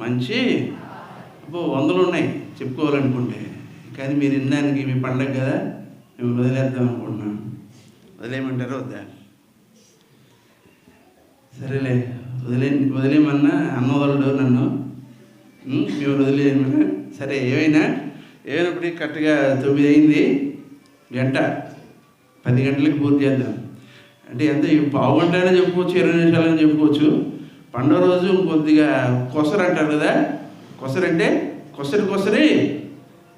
మంచి వందలు ఉన్నాయి చెప్పుకోవాలనుకుంటే, కానీ మీరు వినడానికి మీ పండగ కదా మేము వదిలేద్దాం అనుకుంటున్నాం. వదిలేయమంటారా వద్దా? సరేలే, వదిలేయమన్నా అన్న వదలడు నన్ను, మేము వదిలేయమన్నా. సరే, ఏమైనప్పటికీ కరెక్ట్గా 9 అయింది, గంట 10 గంటలకు పూర్తి చేద్దాం. అంటే ఎంత పావు గంట అయినా చెప్పుకోవచ్చు, 20 నిమిషాలని చెప్పుకోవచ్చు. పండుగ రోజు కొద్దిగా కొసరు అంటారు కదా, కొసరంటే కొసరి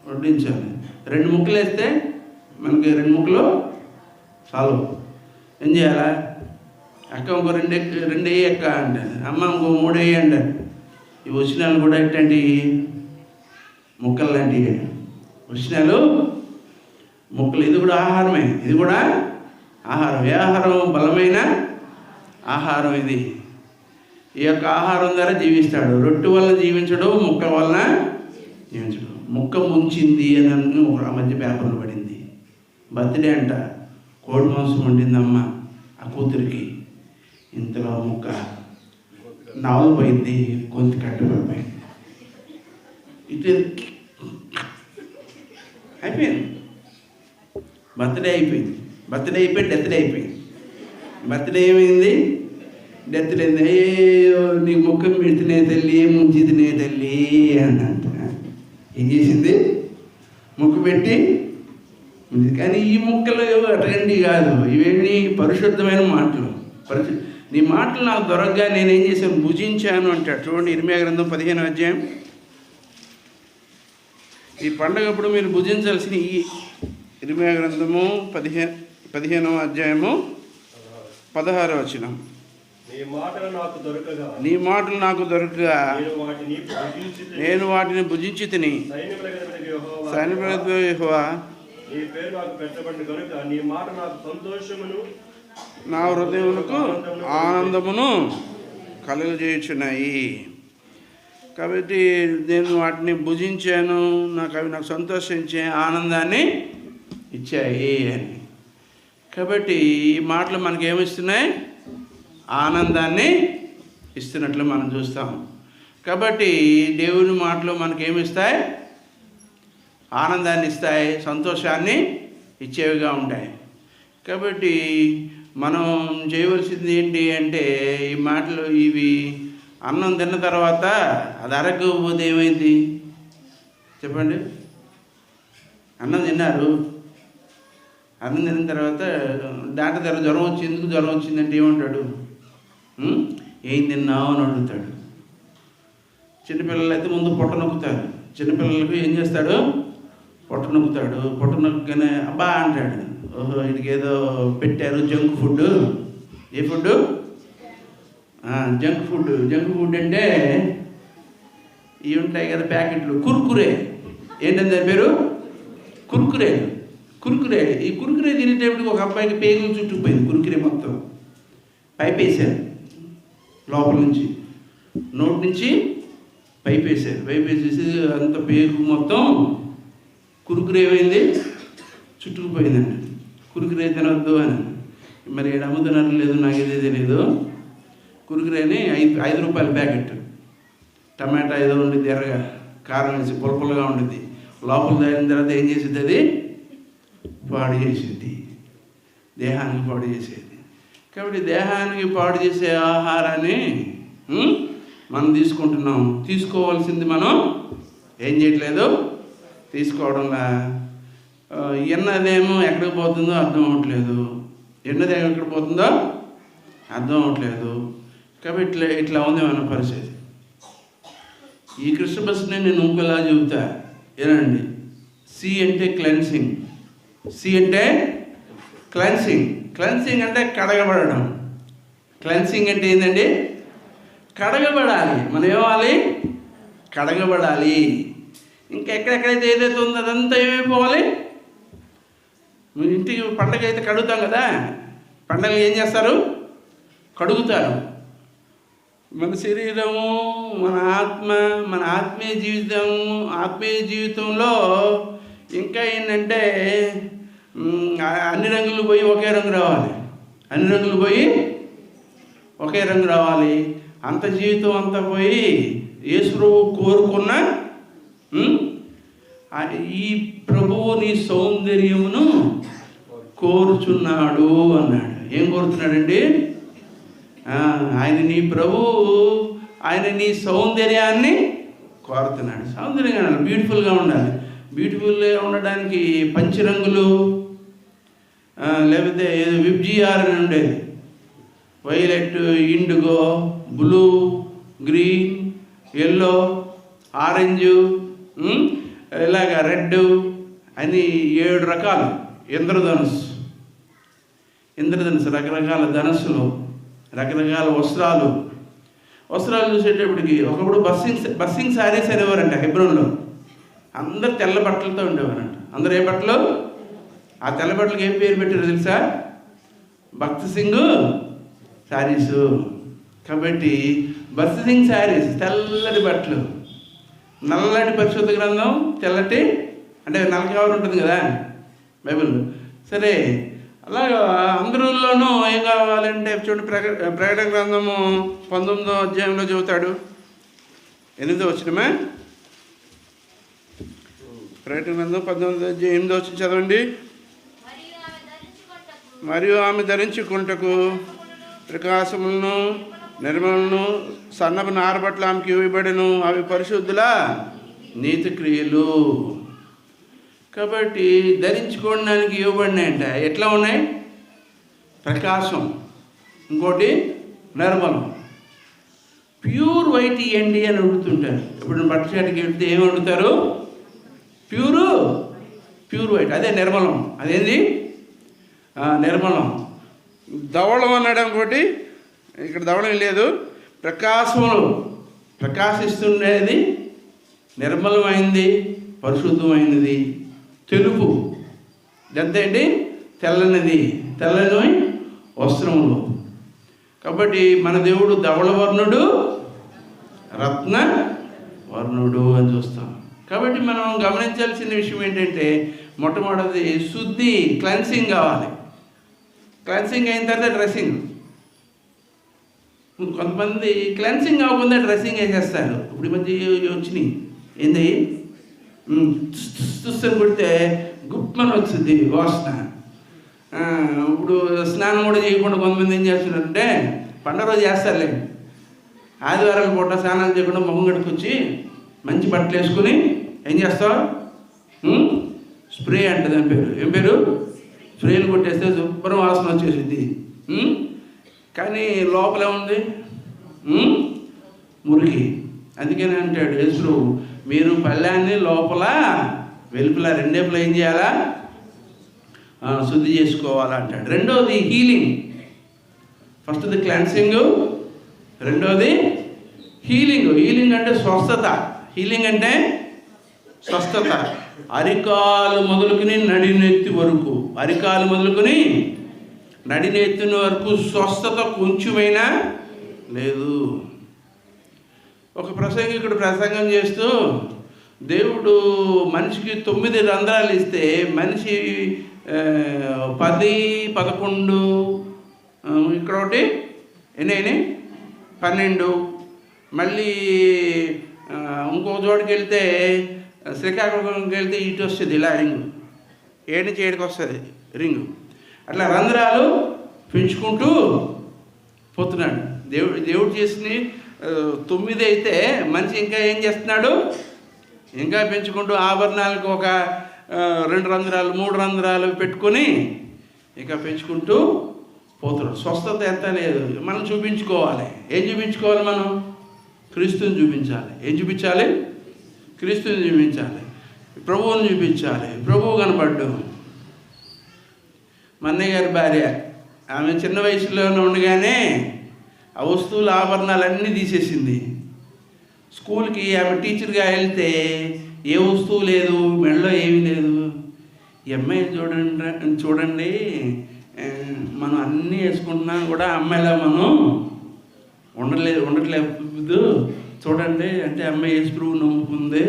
వడ్డించాలి. 2 ముక్కలు వేస్తే మనకి 2 ముక్కలు చాలు. ఏం చేయాలా? అక్క ఇంకో 2 వేయి అక్క అంటారు, అమ్మ ఇంకో 3 వేయి అంటారు. ఈ వచనాలు కూడా ఎట్లాంటి ముక్కలు లాంటివి, వచనాలు ముక్కలు. ఇది కూడా ఆహారమే, ఇది కూడా ఆహారం. ఏ ఆహారం? బలమైన ఆహారం. ఇది ఈ యొక్క ఆహారం ద్వారా జీవిస్తాడు. రొట్టె వల్ల జీవించడు, ముక్క వలన జీవించడు. ముక్క ముంచింది అని ఒక మధ్య పేపర్లో పడింది. బర్త్డే అంట, కోడి మాంసం వండిందమ్మ ఆ కూతురికి. ఇంతలో ముక్క నవలు పోయింది, గొంతు కట్టుబడిపోయింది. ఇటు అయిపోయింది. బర్త్డే అయిపోయింది. డెత్డే అయిపోయింది. బర్త్డే ఏమైంది? డెత్ లేదు. అయ్యో నీ ముక్క మిడితేనే తల్లి, ముంచితేనే తల్లి అన్నంట. ఏం చేసింది? ముక్కు పెట్టి. కానీ ఈ ముక్కలు అటండి కాదు, ఇవేమి పరిశుద్ధమైన మాటలు. నీ మాటలు నాకు దొరకగా నేనేం చేశాను? భుజించాను అంటాడు. చూడండి, ఇర్మీయా గ్రంథం 15వ అధ్యాయం. ఈ పండగప్పుడు మీరు భుజించాల్సిన ఈ ఇర్మీయా గ్రంథము 15వ అధ్యాయము 16వ వచనం. నీ మాటలు నాకు దొరకగా నేను వాటిని భుజించి తిని, సైన్యములకు యెహోవా నా హృదయములకు ఆనందమును కలుగజేయుచున్నాయి. కాబట్టి నేను వాటిని భుజించాను, అవి నాకు సంతోషించే ఆనందాన్ని ఇచ్చాయి అని. కాబట్టి ఈ మాటలు మనకేమిస్తున్నాయి? ఆనందాన్ని ఇస్తున్నట్లు మనం చూస్తాం. కాబట్టి దేవుని మాటలు మనకేమిస్తాయి? ఆనందాన్ని ఇస్తాయి, సంతోషాన్ని ఇచ్చేవిగా ఉంటాయి. కాబట్టి మనం చేయవలసింది ఏంటి అంటే, ఈ మాటలు ఇవి అన్నం తిన్న తర్వాత అది అరగకపోతే ఏమైంది చెప్పండి? అన్నం తిన్నారు, అన్నం తిన్న తర్వాత డాక్టర్ జ్వరం వచ్చింది. ఎందుకు జ్వరం వచ్చిందంటే ఏమంటాడు? ఏం తిన్నావు అని అడుగుతాడు. చిన్నపిల్లలు అయితే ముందు పొట్ట నొక్కుతారు. చిన్నపిల్లలకు ఏం చేస్తాడు? పొట్ట నొక్కుతాడు. పొట్ట నొక్కగానే అబ్బా అంటాడు. ఓహో, వీడికి ఏదో పెట్టారు జంక్ ఫుడ్. ఏ ఫుడ్? జంక్ ఫుడ్ అంటే ఇవి ఉంటాయి కదా ప్యాకెట్లు, కుర్కురే. ఏంటని దాని పేరు? కుర్కురే. ఈ కుర్కురే తినేటప్పటికి ఒక అబ్బాయికి పేగులు చుట్టుకుపోయింది. కుర్కురే మొత్తం పైప్ వేసారు, లోపల నుంచి నోటి నుంచి పైప్ వేసేసి అంత పేగు మొత్తం కుర్కురే ఏమైంది? చుట్టుకుపోయిందండి. కుర్కురే తినవద్దు అని. మరి ఏడు అమ్ముతున్నారు లేదు, నాకు ఏదే తెలియదు. కుర్కురేని 5 రూపాయల ప్యాకెట్. టమాటా ఏదో ఉండిద్ది, ఎర్రగా కారం వేసి పుల్లగా ఉండిద్ది. లోపల తాగిన తర్వాత ఏం చేసిద్ది? అది పాడు చేసిద్ది, దేహానికి పాడు చేసేది. కాబట్టి దేహానికి పాడు చేసే ఆహారాన్ని మనం తీసుకుంటున్నాం. తీసుకోవాల్సింది మనం ఏం చేయట్లేదు, తీసుకోవడంలా. ఎన్నదేమో ఎక్కడికి పోతుందో అర్థం అవ్వట్లేదు, ఎన్నదేమో ఎక్కడ పోతుందో అర్థం అవ్వట్లేదు. కాబట్టి ఇట్లా ఉంది మన పరిస్థితి. ఈ క్రిస్మస్ని నేను ఇంకోలా చెబుతా ఏనండి. సి అంటే క్లెన్సింగ్. సి అంటే క్లెన్సింగ్ అంటే కడగబడడం. క్లెన్సింగ్ అంటే ఏంటండి? కడగబడాలి. మనం ఏమవ్వాలి? కడగబడాలి. ఇంకెక్కడెక్కడైతే ఏదైతే ఉందో అదంతా ఏమైపోవాలి? ఇంటికి పండగ అయితే కడుగుతాం కదా, పండగలు ఏం చేస్తారు? కడుగుతారు. మన శరీరము, మన ఆత్మ, మన ఆత్మీయ జీవితంలో ఇంకా ఏంటంటే అన్ని రంగులు పోయి ఒకే రంగు రావాలి. అంత జీవితం అంతా పోయి యేసుప్రభు కోరుకున్న ఈ ప్రభువు నీ సౌందర్యమును కోరుచున్నాడు అన్నాడు. ఏం కోరుతున్నాడండి? ఆయన నీ ప్రభువు, ఆయన నీ సౌందర్యాన్ని కోరుతున్నాడు. సౌందర్యంగా ఉండాలి, బ్యూటిఫుల్గా ఉండాలి. బ్యూటిఫుల్గా ఉండడానికి పంచరంగులు లేకపోతే ఏదో విబ్జిఆర్ అని ఉండేది, violet, IndiGo, blue, green, yellow, orange, ఇలాగ రెడ్ అని 7 రకాలు. ఇంద్రధనుసు రకరకాల ధనస్సులు, రకరకాల వస్త్రాలు చూసేటప్పటికి ఒకప్పుడు బస్సింగ్ శారీస్ అనేవారంట. హెబ్రోన్లో అందరు తెల్ల బట్టలతో ఉండేవారంట. అందరూ ఏ బట్టలు? ఆ తెల్ల బట్టలకు ఏం పేరు పెట్టారు తెలుసా? భక్త్ సింగ్ శారీసు. కాబట్టి భక్త్ సింగ్ శారీస్, తెల్లటి బట్టలు, నల్లటి పరిశుద్ధ గ్రంథం, తెల్లటి అంటే నల్ల కవర్ ఉంటుంది కదా బైబిల్. సరే, అలాగా అందరిలోనూ ఏం కావాలంటే చూడండి, ప్రకటన గ్రంథము 19వ అధ్యాయంలో చెబుతాడు. 8వ వచనమే, ప్రకటన గ్రంథం 19వ అధ్యాయం 8వ వచనం చదవండి. మరియు ఆమె ధరించుకుంటకు ప్రకాశములను, నిర్మలను, సన్నపు నారబట్టలు ఆమెకి ఇవ్వబడెను, అవి పరిశుద్ధుల నీతి క్రియలు. కాబట్టి ధరించుకోవడానికి ఇవ్వబడినాయంట. ఎట్లా ఉన్నాయి? ప్రకాశం, ఇంకోటి నిర్మలం. ప్యూర్ వైట్ ఇవ్వండి అని అడుగుతుంటారు. ఇప్పుడు బట్ట షాట్కి వెళ్తే ఏమి అడుగుతారు? ప్యూర్ వైట్, అదే నిర్మలం. అదేంది? నిర్మలం. ధవళం అన్నాడు ఇంకోటి, ఇక్కడ ధవళం లేదు. ప్రకాశములు, ప్రకాశిస్తుండేది, నిర్మలమైంది, పరిశుద్ధమైనది. తెలుపు ఎంత అండి? తెల్లని వస్త్రములు. కాబట్టి మన దేవుడు ధవళవర్ణుడు, రత్న వర్ణుడు అని చూస్తాం. కాబట్టి మనం గమనించాల్సిన విషయం ఏంటంటే, మొట్టమొదటిది శుద్ధి, క్లెన్సింగ్ కావాలి. క్లెన్సింగ్ అయిన తర్వాత డ్రెస్సింగ్. కొంతమంది క్లెన్సింగ్ అవ్వకుండా డ్రెస్సింగ్ వేసేస్తారు. ఇప్పుడు ఈ మధ్య వచ్చినాయి ఏంది, తుస్తని కొడితే గుప్పని వచ్చింది వాసన. ఇప్పుడు స్నానం కూడా చేయకుండా కొంతమంది ఏం చేస్తున్నారంటే, పండుగ రోజు చేస్తారులే, ఆదివారాల పూట స్నానాలు చేయకుండా మొహం కడుకొచ్చి మంచి బట్టలు వేసుకుని ఏం చేస్తావు? స్ప్రే అంటే దాని పేరు, ఏం పేరు? స్ప్రేలు కొట్టేస్తే శుభ్రం వాసన వచ్చేసింది. కానీ లోపల ఉంది మురికి. అందుకని అంటాడు యేసు, మీరు పళ్ళాన్ని లోపల వెలుపల రెండేపులా ఏం చేయాలా? శుద్ధి చేసుకోవాలా అంటాడు. రెండవది హీలింగ్. ఫస్ట్ది క్లెన్సింగ్, రెండవది హీలింగ్. హీలింగ్ అంటే స్వస్థత. హీలింగ్ అంటే స్వస్థత. అరికాలు మొదలుకుని నడినెత్తి వరకు, అరికాలు మొదలుకొని నడినెత్తిన వరకు స్వస్థత కొంచెమైనా లేదు. ఒక ప్రసంగికుడు ప్రసంగం చేస్తూ, దేవుడు మనిషికి 9 రంధ్రాలు ఇస్తే మనిషి 10, 11, ఇక్కడ ఒకటి ఎన్ని 12, మళ్ళీ ఇంకో చోటుకి వెళ్తే శ్రీకాకుళంకి వెళ్తే ఇటు వస్తుంది ఇలా రింగు, 7 నుంచి 7కి వస్తుంది రింగు. అట్లా రంధ్రాలు పెంచుకుంటూ పోతున్నాడు. దేవుడు చేసిన 9 అయితే మనిషి ఇంకా ఏం చేస్తున్నాడు? ఇంకా పెంచుకుంటూ ఆభరణాలకు ఒక 2 రంధ్రాలు 3 రంధ్రాలు పెట్టుకొని ఇంకా పెంచుకుంటూ పోతున్నాడు. స్వస్థత ఎంత లేదు. మనం చూపించుకోవాలి. ఏం చూపించుకోవాలి? మనం క్రీస్తుని చూపించాలి. ఏం చూపించాలి? క్రీస్తుని చూపించాలి, ప్రభువుని చూపించాలి. ప్రభువు కనపడ్డు. మా అన్నయ్య గారి భార్య, ఆమె చిన్న వయసులోనే ఉండగానే ఆ వస్తువులు ఆభరణాలన్నీ తీసేసింది. స్కూల్కి ఆమె టీచర్గా వెళ్తే ఏ వస్తువు లేదు, మెడలో ఏమీ లేదు. ఈ అమ్మాయి చూడండి మనం అన్నీ వేసుకుంటున్నా కూడా అమ్మాయిలా మనం ఉండట్లేదు చూడండి అంటే, అమ్మాయి యేసు ప్రభువుని నమ్ముకుంది,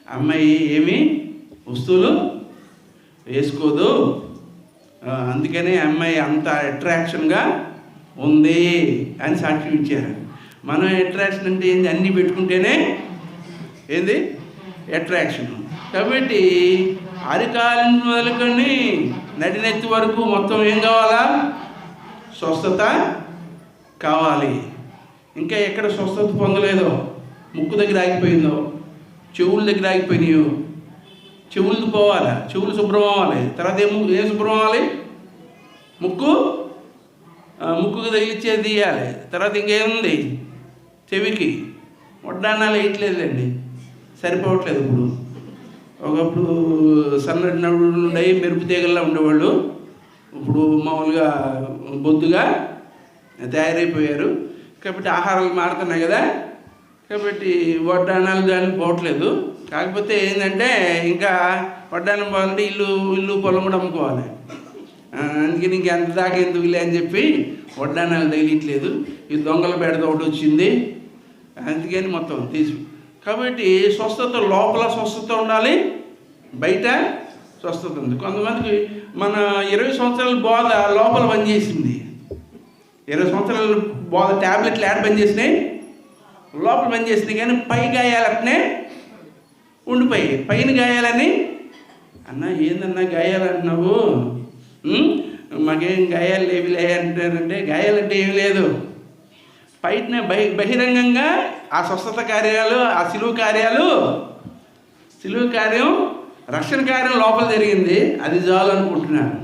అమ్మాయి ఏమి వస్తువులు వేసుకోదు, అందుకనే అమ్మాయి అంత అట్రాక్షన్గా ఉంది అని సాక్ష్యం ఇచ్చారు. మనం అట్రాక్షన్ అంటే ఏంది? అన్నీ పెట్టుకుంటేనే ఏంది అట్రాక్షన్. కాబట్టి అరికాలు మొదలుకొని నడినెత్తి వరకు మొత్తం ఏం కావాలా? స్వస్థత కావాలి. ఇంకా ఎక్కడ స్వస్థత పొందలేదో, ముక్కు దగ్గర ఆగిపోయిందో, చెవుల దగ్గర ఆగిపోయినాయో, చెవులు పోవాలి, చెవులు శుభ్రం అవ్వాలి. తర్వాత ఏం శుభ్రం అవ్వాలి? ముక్కుకు తగిలిచ్చేది తీయాలి. తర్వాత ఇంకేముంది? చెవికి వడ్డానాలు వేయట్లేదండి, సరిపోవట్లేదు. ఒకప్పుడు సన్నటి నడువులు ఉండే మెరుపు తీగల్లా ఉండేవాళ్ళు, ఇప్పుడు మామూలుగా బొద్దుగా తయారైపోయారు. కాబట్టి ఆహారాలు మారుతున్నాయి కదా, కాబట్టి వడ్డానాలు కానీ పోవట్లేదు. కాకపోతే ఏంటంటే ఇంకా వడ్డానం పోవాలంటే ఇల్లు పొలం కూడా అమ్ముకోవాలి. అందుకని ఇంక ఎంత దాకా ఎందుకులే అని చెప్పి వడ్డానాలు తగిలిట్లేదు. ఈ దొంగల బెడద ఒకటి వచ్చింది, అందుకని మొత్తం తీసి. కాబట్టి స్వస్థత లోపల స్వస్థత ఉండాలి, బయట స్వస్థత ఉంది. కొంతమందికి మన 20 సంవత్సరాల బోధ లోపల పనిచేసింది. 20 సంవత్సరాల బోధ ట్యాబ్లెట్లు యాడ్ పనిచేసినాయి, లోపల పనిచేసినాయి. కానీ పై గాయాలనే ఉండిపోయి, పైన గాయాలని అన్న ఏందన్నా గాయాలు అంటున్నావు, మాకేం గాయాలు లేవిలే అంటారంటే, గాయాలంటే ఏమి లేదు. బయటనే బహిరంగంగా ఆ స్వస్థత కార్యాలు, ఆ సిలువు కార్యం, రక్షణ కార్యం లోపల జరిగింది, అది చాలు అనుకుంటున్నాను.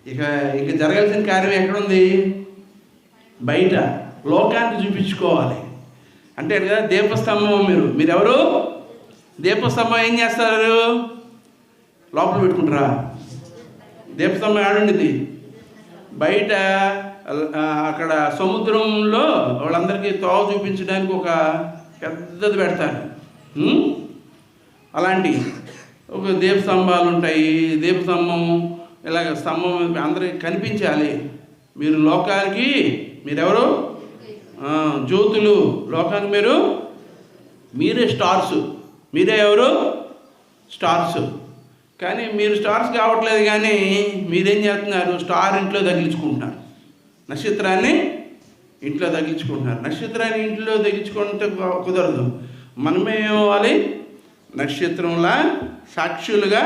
ఇక జరగాల్సిన కార్యం ఎక్కడుంది? బయట లోకానికి చూపించుకోవాలి. అంటే కదా దీపస్తంభం. మీరెవరు? దీపస్తంభం ఏం చేస్తారు? లోపల పెట్టుకుంటారా? దీపస్తంభం ఆడుండిది బయట. అక్కడ సముద్రంలో వాళ్ళందరికీ తోవ చూపించడానికి ఒక పెద్దది పెడతారు. అలాంటి ఒక దీపస్తంభాలు ఉంటాయి. దీపస్తంభం ఇలాగ స్తంభం అందరికి కనిపించాలి. మీరు లోకానికి మీరెవరు? జ్యోతులు. లోకానికి మీరే స్టార్స్. మీరే ఎవరు? స్టార్స్. కానీ మీరు స్టార్స్ కావట్లేదు, కానీ మీరేం చేస్తున్నారు? స్టార్ ఇంట్లో తగిలించుకుంటున్నారు, నక్షత్రాన్ని ఇంట్లో తగిలించుకుంటున్నారు. నక్షత్రాన్ని ఇంట్లో తగిలించుకుంటే కుదరదు. మనమే ఏమవ్వాలి? నక్షత్రంలా సాక్షులుగా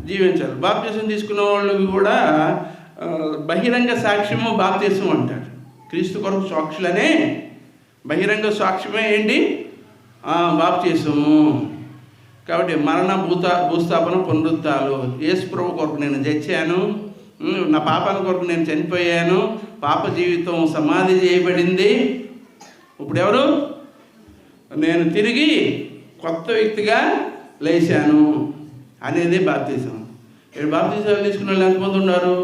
జీవించాలి. బాప్తిసం తీసుకున్న వాళ్ళకి కూడా బహిరంగ సాక్ష్యము బాప్తిసం అంటారు. క్రీస్తు కొరకు సాక్షులనే బహిరంగ సాక్ష్యమే ఏంటి? బాప్తిసము. కాబట్టి మరణ భూస్థాపన పునరుత్థానాలు. యేసు ప్రభు కొరకు నేను చచ్చాను, నా పాపాల కొరకు నేను చనిపోయాను, పాప జీవితం సమాధి చేయబడింది, ఇప్పుడు ఎవరు? నేను తిరిగి కొత్త వ్యక్తిగా లేచాను అనేది బాప్తిసం. ఇక్కడ బాప్తిసాలు తీసుకున్న వాళ్ళు ఎంతమంది ఉన్నారు?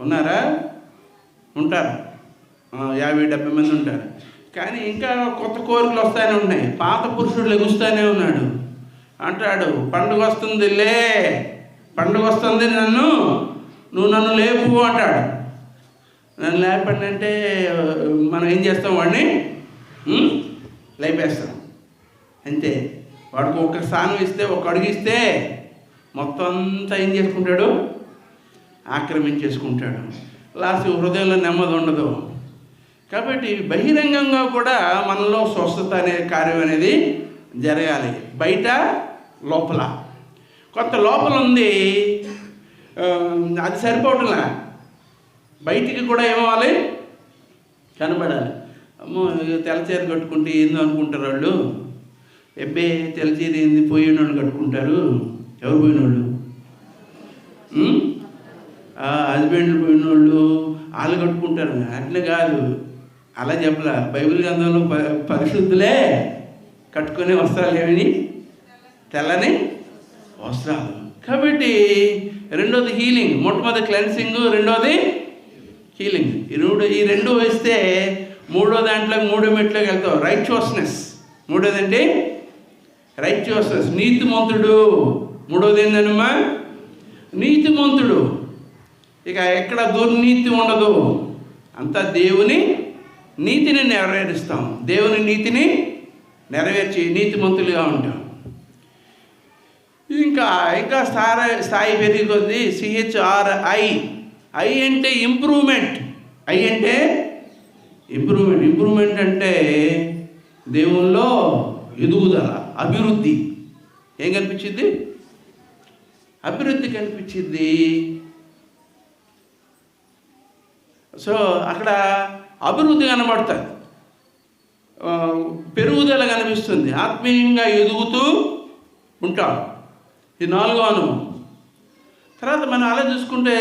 ఉన్నారా? ఉంటారు, 50-70 మంది ఉంటారు. కానీ ఇంకా కొత్త కోరికలు వస్తూనే ఉన్నాయి. పాత పురుషుడు లెగుస్తూనే ఉన్నాడు. అంటాడు, పండుగ వస్తుంది, నువ్వు నన్ను లేపు అంటాడు. నన్ను లేపండి అంటే మనం ఏం చేస్తాం? వాడిని లేపేస్తాం అంతే. వాడికి ఒక స్థానం ఇస్తే, ఒక అడుగు ఇస్తే మొత్తం అంతా ఏం చేసుకుంటాడు? ఆక్రమించేసుకుంటాడు. లాస్ట్ హృదయంలో నెమ్మది ఉండదు. కాబట్టి బహిరంగంగా కూడా మనలో స్వస్థత అనే కార్యం అనేది జరగాలి. బయట లోపల. కొంత లోపల ఉంది, అది సరిపోవట్లా. బయటికి కూడా ఏమవ్వాలి? కనబడాలి. అమ్మో తెల్లచీర కట్టుకుంటే ఏందో అనుకుంటారు వాళ్ళు. ఎబ్బే తెల్లచీర ఏంది, పోయిన వాళ్ళు కట్టుకుంటారు. ఎవరు పోయినోళ్ళు? హస్బెండ్లు పోయినోళ్ళు వాళ్ళు కట్టుకుంటారు. అట్లే కాదు, అలా చెప్పలా. బైబిల్ గ్రంథంలో పరిశుద్ధులే కట్టుకునే వస్త్రాలు ఏమని? తెల్లని వస్త్రాలు. కాబట్టి రెండోది హీలింగ్. మొట్టమొదటి క్లెన్సింగ్, రెండోది హీలింగ్. ఈ రెండు వేస్తే మూడో దాంట్లో, మూడో మెట్లోకి వెళ్తావు. రైచియస్నెస్. మూడోది అంటే రైచియస్నెస్, నీతిమంతుడు. మూడోది ఏంటమ్మా? నీతిమంతుడు. ఇక ఎక్కడ దుర్నీతి ఉండదు, అంతా దేవుని నీతిని నెరవేరుస్తాం. దేవుని నీతిని నెరవేర్చి నీతిమంతులుగా ఉంటాం. ఇంకా స్థాయి పెరిగి కొద్ది CHRI. ఐ అంటే ఇంప్రూవ్మెంట్. ఐ అంటే ఇంప్రూవ్మెంట్ అంటే దేవుల్లో ఎదుగుదల, అభివృద్ధి. ఏం కనిపించింది? అభివృద్ధి కనిపించింది. సో అక్కడ అభివృద్ధి కనబడుతుంది, పెరుగుదల కనిపిస్తుంది, ఆత్మీయంగా ఎదుగుతూ ఉంటాం. ఇది 4వ అనుభవం. తర్వాత మనం అలా చూసుకుంటే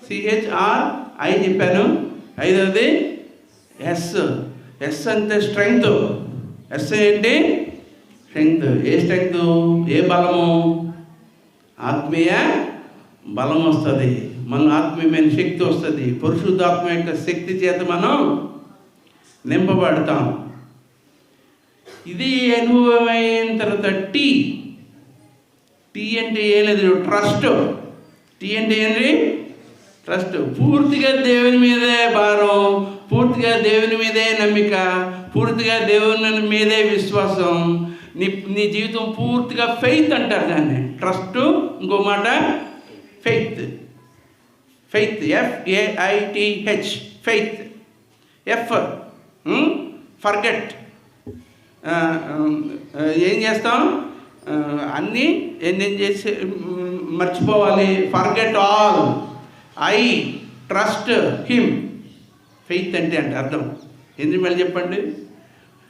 CHRI చెప్పాను. 5వది ఎస్ అంటే స్ట్రెంగ్త్. ఎస్ ఏంటి? స్ట్రెంగ్త్. ఏ స్ట్రెంగ్త్? ఏ బలము? ఆత్మీయ బలం వస్తుంది, మన ఆత్మీయమైన శక్తి వస్తుంది. పరిశుద్ధాత్మ యొక్క శక్తి చేత మనం నింపబడతాం. ఇది అనుభవం అయిన తర్వాత టీ అంటే ఏం లేదు, ట్రస్ట్. టీ అంటే ఏంటి? ట్రస్ట్. పూర్తిగా దేవుని మీదే భారం, పూర్తిగా దేవుని మీదే నమ్మిక, పూర్తిగా దేవుని మీదే విశ్వాసం. నీ జీవితం పూర్తిగా ఫెయిత్ అంటారు దాన్ని. ట్రస్ట్, ఇంకో మాట ఫెయిత్. FAITH, faith. ఫర్గెట్. ఏం చేస్తాం? అన్నీ ఏం చేసి మర్చిపోవాలి. Forget all. I trust him. Faith అంటే అర్థం ఎందుకు మళ్ళీ చెప్పండి?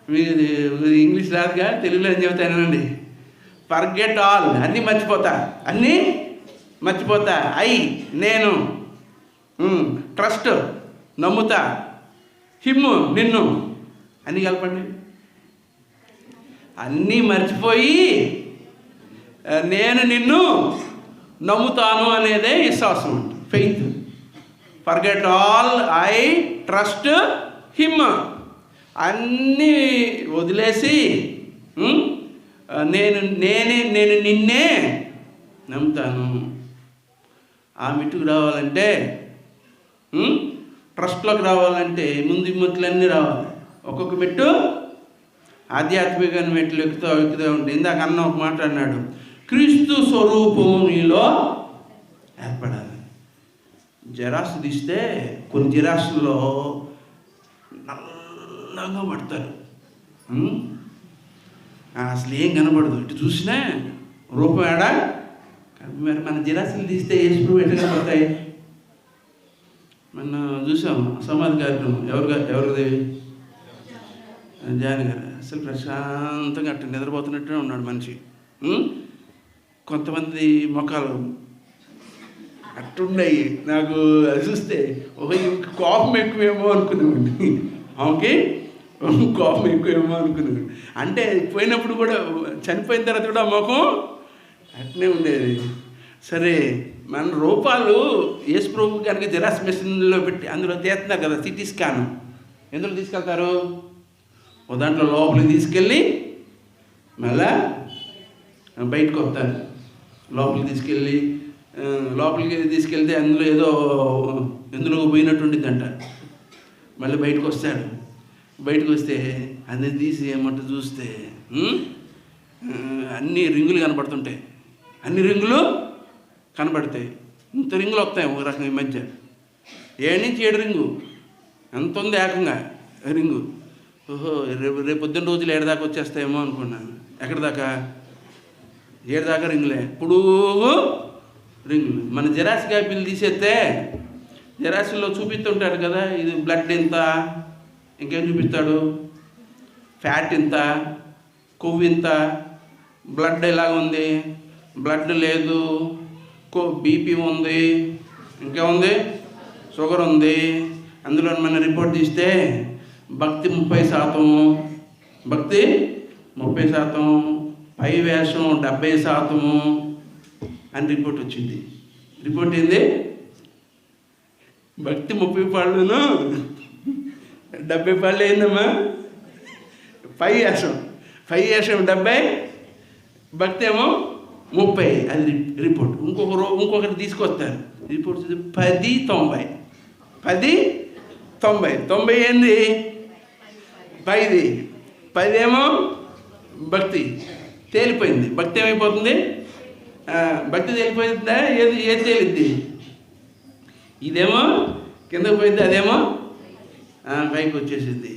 మీరు ఇంగ్లీష్ రాదుగా, తెలుగులో ఏం చెబుతానండి. ఫర్గెట్ ఆల్, అన్నీ మర్చిపోతా, అన్నీ మర్చిపోతా. ఐ నేను, ట్రస్ట్ నమ్ముతా, హిమ్ నిన్ను, అన్నీ కలపండి. అన్నీ మర్చిపోయి నేను నిన్ను నమ్ముతాను అనేదే విశ్వాసం అంటే faith. Forget all, I trust him. అన్నీ వదిలేసి నేను నిన్నే నమ్ముతాను. ఆ మెట్టుకు రావాలంటే, ట్రస్ట్లోకి రావాలంటే ముందు మెట్లన్నీ రావాలి. ఒక్కొక్క మెట్టు ఆధ్యాత్మిక మెట్లు ఎక్కుతూ ఉంటాయి. ఇందాక అన్న ఒక మాట అన్నాడు, క్రీస్తు స్వరూపము నీలో ఏర్పడాలి. జెరాక్స్ తీస్తే కొన్ని జెరాక్స్లో నల్లగా పడతారు, అసలు ఏం కనపడదు. ఇటు చూసినా రూపం ఏడా. మరి మన జిరాక్స్లు తీస్తే యేసు ఎట్లా కనపడతాయి? మొన్న చూసాం సమాధి కార్యక్రమం. ఎవరిది? జాన్ గారు. అసలు ప్రశాంతంగా అట్లా నిద్రపోతున్నట్టే ఉన్నాడు మనిషి. కొంతమంది ముఖాలు అట్టున్నాయి. నాకు అది చూస్తే కోపం ఎక్కువేమో అనుకున్నామండి. ఆమెకి కోపం ఎక్కువేమో అనుకున్నాను. అంటే పోయినప్పుడు కూడా, చనిపోయిన తర్వాత కూడా ముఖం అట్నే ఉండేది. సరే, మన రూపాలు యేసు ప్రభు కనుక జెరాక్స్ మెషిన్లో పెట్టి అందులో తీస్తున్నారు కదా, సిటీ స్కాన్. ఎందులో తీసుకెళ్తారు? ఓ దాంట్లో లోపలికి తీసుకెళ్ళి మళ్ళా బయటకు వస్తారు. లోపలికి తీసుకెళ్తే అందులో ఎందులో పోయినట్టు ఉండిద్దంట. మళ్ళీ బయటకు వస్తాడు. బయటకు వస్తే అన్నీ తీసి ఏమంటే చూస్తే అన్ని రింగులు కనపడుతుంటాయి. అన్ని రింగులు కనపడతాయి. ఇంత రింగులు వస్తాయి ఒక రకంగా ఈ మధ్య. 7 నుంచి 7 రింగు ఎంత ఉంది ఏకంగా రింగు. ఓహో, రేపు పొద్దున్న రోజులు 7 దాకా వచ్చేస్తాయేమో అనుకున్నాను. ఎక్కడి దాకా? 7 దాకా రింగులే, పొడుగు రింగులు. మన జెరాక్స్ కాపీలు తీసేస్తే జెరాక్స్లో చూపిస్తుంటాడు కదా, ఇది బ్లడ్ ఇంత, ఇంకేం చూపిస్తాడు, ఫ్యాట్ ఇంత, కొవ్వు ఇంత, బ్లడ్ ఎలాగ ఉంది, బ్లడ్ లేదు, బీపీ ఉంది, ఇంకేముంది, షుగర్ ఉంది. అందులో మన రిపోర్ట్ తీస్తే భక్తి 30%, భక్తి 30%, పై వేషం 70% అని రిపోర్ట్ వచ్చింది. రిపోర్ట్ ఏంది? భక్తి 30 పాళ్ళును 70 పాళ్ళు ఏందమ్మా? పై వేషం 70, భక్తి ఏమో 30. అది రిపోర్ట్. ఇంకొకటి తీసుకొస్తారు రిపోర్ట్ 10-90. 10-90 ఏంది? 10 ఏమో భక్తి తేలిపోయింది. భక్తి ఏమైపోతుంది? భక్తి తేలిపోయిందా? ఏది తేలిద్ది? ఇదేమో కిందకు పోయింది, అదేమో పైకి వచ్చేసింది.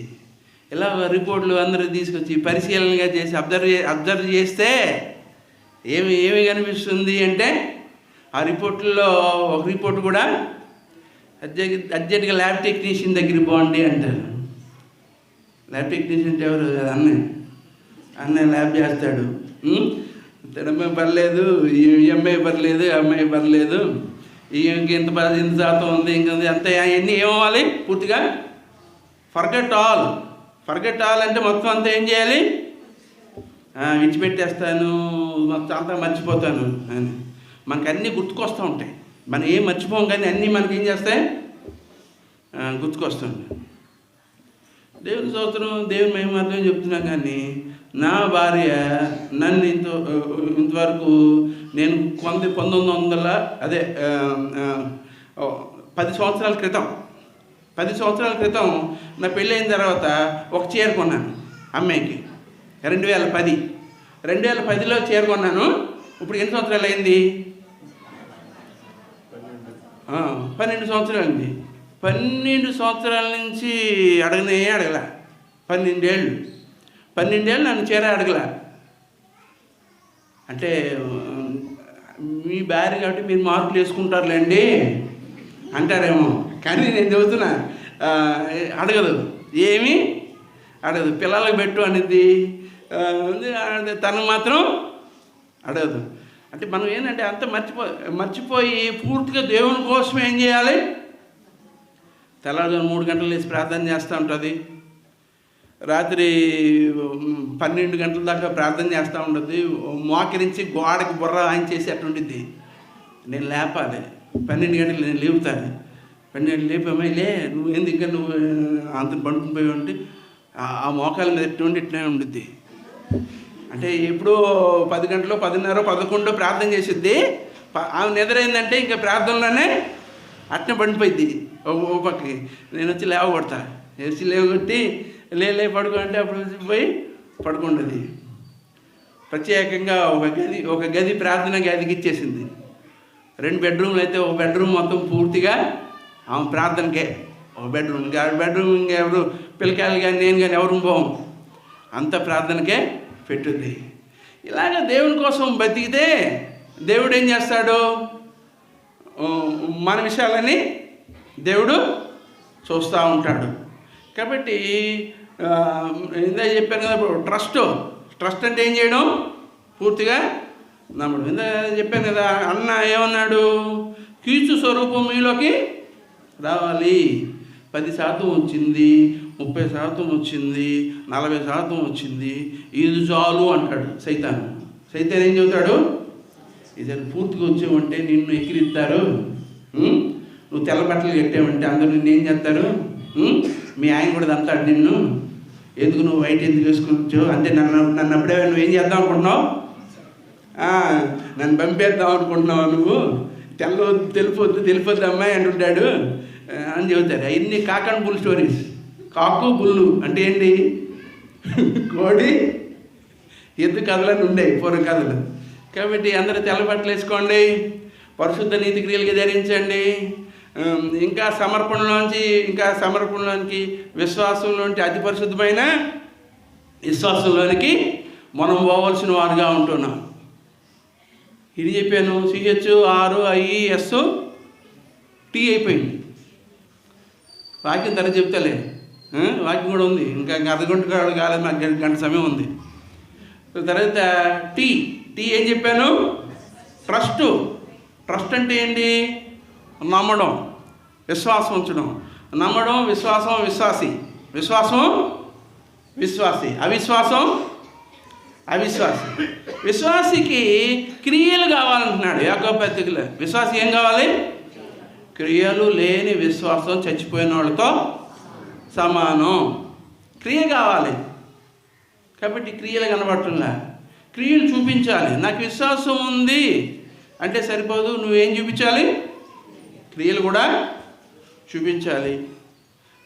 ఇలా రిపోర్ట్లు అందరూ తీసుకొచ్చి పరిశీలనగా చేసి అబ్జర్వ్ చేస్తే ఏమి కనిపిస్తుంది అంటే, ఆ రిపోర్ట్లో ఒక రిపోర్ట్ కూడా అర్జెంటుగా ల్యాబ్ టెక్నీషియన్ దగ్గరికి పోండి అంటారు. ల్యాబ్ టెక్నీషియన్ ఎవరు? అన్నయ్య ల్యాబ్ చేస్తాడు. అమ్మాయి పర్లేదు, ఈ అమ్మాయి పర్లేదు, అమ్మాయి పర్లేదు, ఇంత శాతం ఉంది, ఇంకా అంత అవన్నీ ఏమవ్వాలి? పూర్తిగా ఫర్గెట్ ఆల్ అంటే మొత్తం అంతా ఏం చేయాలి? విడిచిపెట్టేస్తాను, మొత్తం అంతా మర్చిపోతాను అని. మనకు అన్నీ గుర్తుకొస్తూ ఉంటాయి. మనం ఏం మర్చిపోం, కానీ అన్నీ మనకి ఏం చేస్తాయి? గుర్తుకొస్తుంది. దేవుని స్తోత్రం, దేవుని మహిమార్థం చెప్తున్నా. కానీ నా భార్య నన్ను ఇంతవరకు నేను 1900 10 సంవత్సరాల క్రితం నా పెళ్ళైన తర్వాత ఒక చీర కొన్నాను అమ్మాయికి. 2010లో చీర కొన్నాను. ఇప్పుడు ఎన్ని సంవత్సరాలు అయింది? 12 సంవత్సరాలు అయింది. 12 సంవత్సరాల నుంచి అడగల. 12 ఏళ్ళు నన్ను చీర అడగల. అంటే మీ భార్య కాబట్టి మీరు మార్కులు వేసుకుంటారులేండి అంటారేమో, కానీ నేను చెబుతున్నా, అడగదు, ఏమీ అడగదు. పిల్లలకు పెట్టు అనేది తను మాత్రం అడగదు. అంటే మనం ఏంటంటే అంత మర్చిపోయి పూర్తిగా దేవుని కోసం ఏం చేయాలి? తెల్లవారుజామున 3 గంటలు లేచి ప్రార్థన చేస్తూ ఉంటుంది. రాత్రి 12 గంటల దాకా ప్రార్థన చేస్తూ ఉంటుంది. మోకరించి గోడకి బుర్ర ఆయన చేసి అట్టు ఉండిద్ది. నేను లేపాలి. 12 గంటలు నేను లేపుతాను. 12 గంటలు లేపమ్మా, నువ్వు ఏంది ఇంకా నువ్వు అంత పండుకుని పోయి ఉంటే ఆ మోకాల మీద ఎట్టు ఉండి ఇట్లనే ఉండిద్ది. అంటే ఎప్పుడో 10 గంటలు 10:30 11 ప్రార్థన చేసిద్ది. ఆమె నిద్రైందంటే ఇంకా ప్రార్థనలోనే అట్నే పండిపోయిద్ది ఓ పక్కకి. నేను వచ్చి లేవగొడతా. లేవగొట్టి లే పడుకో అంటే అప్పుడు పోయి పడుకుంటుంది. ప్రత్యేకంగా ఒక గది ప్రార్థన గదికి ఇచ్చేసింది. 2 బెడ్రూమ్లు అయితే ఒక బెడ్రూమ్ మొత్తం పూర్తిగా ఆమె ప్రార్థనకే. ఒక బెడ్రూమ్ ఇంకా ఎవరు పిల్లకాయలు కానీ నేను కానీ ఎవరు పోం, అంత ప్రార్థనకే పెట్టుద్ది. ఇలాగ దేవుని కోసం బతికితే దేవుడు ఏం చేస్తాడు? మన విషయాలని దేవుడు చూస్తూ ఉంటాడు. కాబట్టి ఇందా చెప్పాను కదా, ట్రస్ట్ అంటే ఏం చేయడం? పూర్తిగా నమ్మడం. ఇందా చెప్పాను కదా, అన్న ఏమన్నాడు? కీచు స్వరూపం మీలోకి రావాలి. 10% వచ్చింది, 30% వచ్చింది, 40% వచ్చింది, ఇది చాలు అంటాడు సైతాన్ ఏం చెబుతాడు? ఇది పూర్తిగా వచ్చావంటే నిన్ను ఎక్కిరిస్తారు, నువ్వు తెల్ల బట్టలు కట్టావంటే అందరూ నిన్ను ఏం చేస్తారు? మీ ఆయన కూడా అంటాడు నిన్ను, ఎందుకు నువ్వు వైట్ ఎందుకు వేసుకొచ్చావు అంటే నన్ను అప్పుడే నువ్వేం చేద్దాం అనుకుంటున్నావు? నన్ను పంపేద్దాం అనుకుంటున్నావు, నువ్వు తెలిపోద్దు అమ్మాయి అంటుంటాడు అని చెబుతారు. అవన్నీ కాక్ అండ్ బుల్ స్టోరీస్. కాకు బుల్లు అంటే ఏంటి? కోడి ఎద్దు కథలని ఉండేవి పూర్వ కథలు. కాబట్టి అందరూ తెల్ల బట్టలు వేసుకోండి, పరిశుద్ధ నీతి క్రియలుగా ధరించండి. ఇంకా సమర్పణలోనికి విశ్వాసంలోంటి అతి పరిశుద్ధమైన విశ్వాసంలోనికి మనం పోవలసిన వారుగా ఉంటున్నాం. ఇది చెప్పాను. CHRIEST అయిపోయింది. వాక్యం తర్వాత చెప్తాలే, వాక్యం కూడా ఉంది. ఇంకా అర్ధగంట కాలేదు, నాకు గంట సమయం ఉంది. తర్వాత టీ ఏం చెప్పాను? ట్రస్ట్ అంటే ఏంటి? నమ్మడం, విశ్వాసం ఉంచడం. నమ్మడం, విశ్వాసం, విశ్వాసి, అవిశ్వాసి. విశ్వాసికి క్రియలు కావాలంటున్నాడు యాకోబు పత్రికలో. విశ్వాసి ఏం కావాలి? క్రియలు లేని విశ్వాసం చచ్చిపోయిన వాళ్ళతో సమానం. క్రియ కావాలి. కాబట్టి క్రియలు కనబడుతుందా? క్రియలు చూపించాలి. నాకు విశ్వాసం ఉంది అంటే సరిపోదు, నువ్వేం చూపించాలి? క్రియలు కూడా చూపించాలి.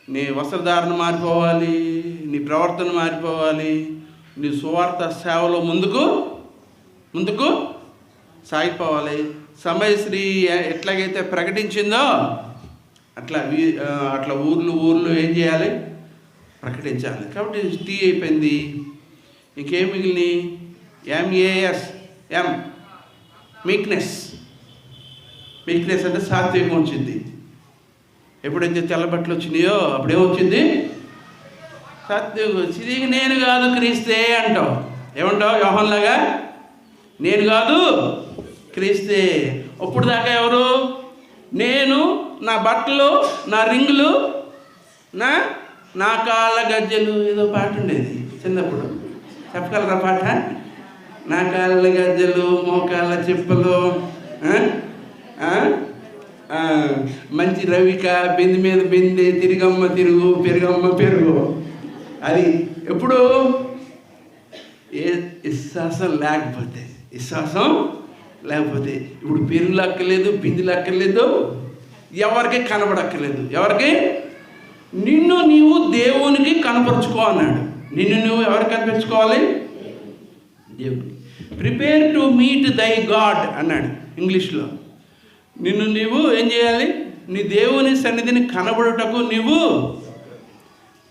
నీ వస్త్రధారణ మారిపోవాలి, నీ ప్రవర్తన మారిపోవాలి, నీ సువార్త సేవలో ముందుకు సాగిపోవాలి. సమయశ్రీ ఎట్లాగైతే ప్రకటించిందో అట్లా ఊర్లు ఏం చేయాలి? ప్రకటించాలి. కాబట్టి టీ అయిపోయింది. ఇంకేం మిగిలినాయి? MAS, meekness. మీక్నెస్ అంటే సాత్వికం వచ్చింది. ఎప్పుడైతే తెల్లబట్టలు వచ్చినాయో అప్పుడేమొచ్చింది? సాత్వికం వచ్చింది. నేను కాదు క్రీస్తే అంటావు. ఏమంటావు యోహన్లాగా? నేను కాదు క్రీస్తే. అప్పుడు దాకా ఎవరు? నేను, నా బట్టలు, నా రింగులు, నా కాళ్ళ గజ్జలు. ఏదో పాట ఉండేది చిన్నప్పుడు, చెప్పగలరా పాట? నా కాళ్ళ గజ్జలు, మోకాళ్ళ చెప్పులు, మంచి రవిక, బింది మీద బింది, తిరిగమ్మ తిరుగు, పెరుగమ్మ పెరుగు. అది ఎప్పుడు? విశ్వాసం లేకపోతే. ఇప్పుడు పెరుగులు అక్కర్లేదు, బిందులు అక్కర్లేదు, ఎవరికి కనబడక్కర్లేదు. ఎవరికి? నిన్ను నీవు దేవునికి కనపరుచుకో అన్నాడు. నిన్ను నువ్వు ఎవరికి కనిపించుకోవాలి? దేవునికి. ప్రిపేర్ టు మీట్ దై గాడ్ అన్నాడు ఇంగ్లీష్లో. నిన్ను నీవు ఏం చేయాలి? నీ దేవుని సన్నిధిని కనబడుటకు నీవు.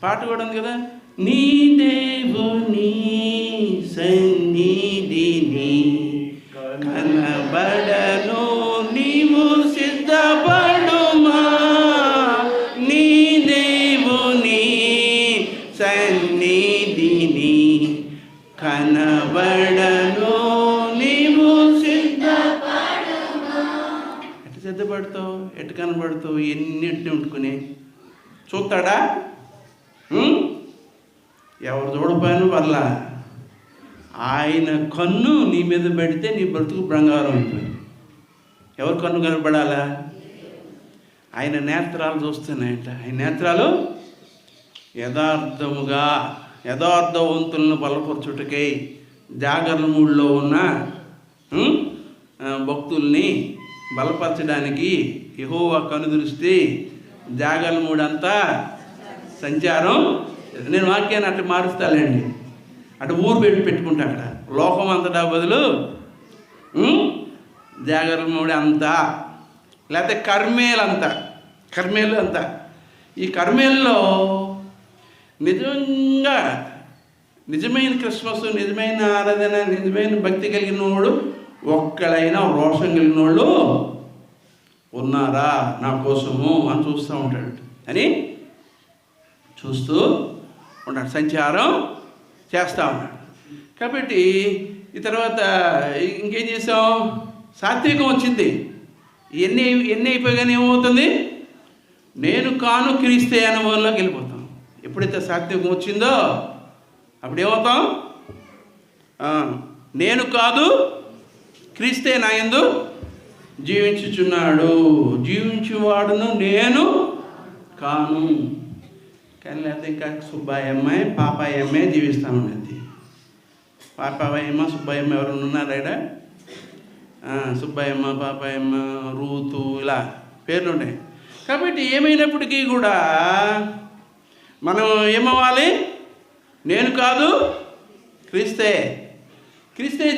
పాట కూడా ఉంది కదా, నీ దేవుని సన్నిధిని కనబడను నీవు సిద్ధపడుమా, నీ దేవుని సన్నిధిని కనబడను నీవు సిద్ధపడుమా. ఎట్లా సిద్ధపడతావు? ఎట్టు కనబడతావు? ఎన్నిటిని ఉంటుకుని చూస్తాడా? ఎవరు చూడపోయాను వల్ల ఆయన కన్ను నీ మీద పెడితే నీ బ్రతుకు బంగారం అయిపోయింది. ఎవరు కన్ను కనబడాలా? ఆయన నేత్రాలు చూస్తున్నాయంట. ఆయన నేత్రాలు యథార్థవంతులను బలపరచుటకై జాగరణ మూడ్లో ఉన్న భక్తుల్ని బలపరచడానికి యెహోవా కనుదృష్టి జాగరణ మూడు అంతా సంచారం. నేను వాక్యాన్ని అట్లా మారుస్తాలేండి. అటు ఊరు పెట్టుకుంటా. అక్కడ లోకం అంతటా బదులు జాగరణ మూడు అంతా, లేకపోతే కర్మేలు అంతా. ఈ కర్మేల్లో నిజమైన క్రిస్మస్, నిజమైన ఆరాధన, నిజమైన భక్తి కలిగిన వాడు ఒక్కడైనా రోషం కలిగిన వాళ్ళు ఉన్నారా నా కోసము అని చూస్తూ ఉంటాడు. అని చూస్తూ ఉంటాడు, సంచారం చేస్తూ ఉన్నాడు. కాబట్టి ఈ తర్వాత ఇంకేం చేసాం? సాత్వికం వచ్చింది. ఎన్ని అయిపోయాగానే ఏమవుతుంది? నేను కాను క్రీస్తే అనుభవంలోకి వెళ్ళిపోతాం. ఎప్పుడైతే సాత్వికం వచ్చిందో అప్పుడేమవుతాం? నేను కాదు క్రీస్తే నా యందు జీవించుచున్నాడు, జీవించువాడును నేను కాను. కానీ లేకపోతే ఇంకా సుబ్బాయమ్మ, పాపాయమ్మ జీవిస్తూ ఉండేది. పాపాయమ్మ, సుబ్బాయమ్మ ఎవరైనా ఉన్నారా? సుబ్బాయమ్మ, పాపాయమ్మ, రూతు, ఇలా పేర్లు ఉంటాయి. కాబట్టి ఏమైనప్పటికీ కూడా మనం ఏమవ్వాలి? నేను కాదు క్రీస్తే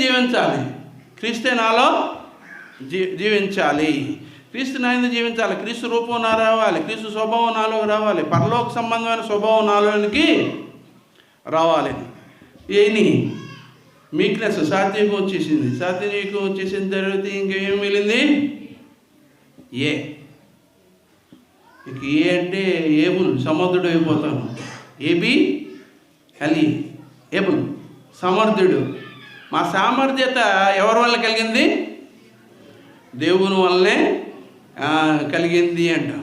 జీవించాలి. క్రీస్తే నాలో జీవించాలి. క్రీస్తు నాయన జీవించాలి. క్రీస్తు రూపం నా రావాలి. క్రీస్తు స్వభావం నాలోకి రావాలి. పరలోక సంబంధమైన స్వభావం నాలోనికి రావాలి. ఏని మీక్నెస్, సాత్వికం వచ్చేసింది. సాత్వికం వచ్చేసిన తర్వాత ఇంకేం మిగిలింది? ఇక అంటే ఏబుల్, సమర్థుడు అయిపోతాను. ఏబుల్ సమర్థుడు. మా సామర్థ్యత ఎవరి వల్ల కలిగింది? దేవుని వల్లనే కలిగింది అంటాం.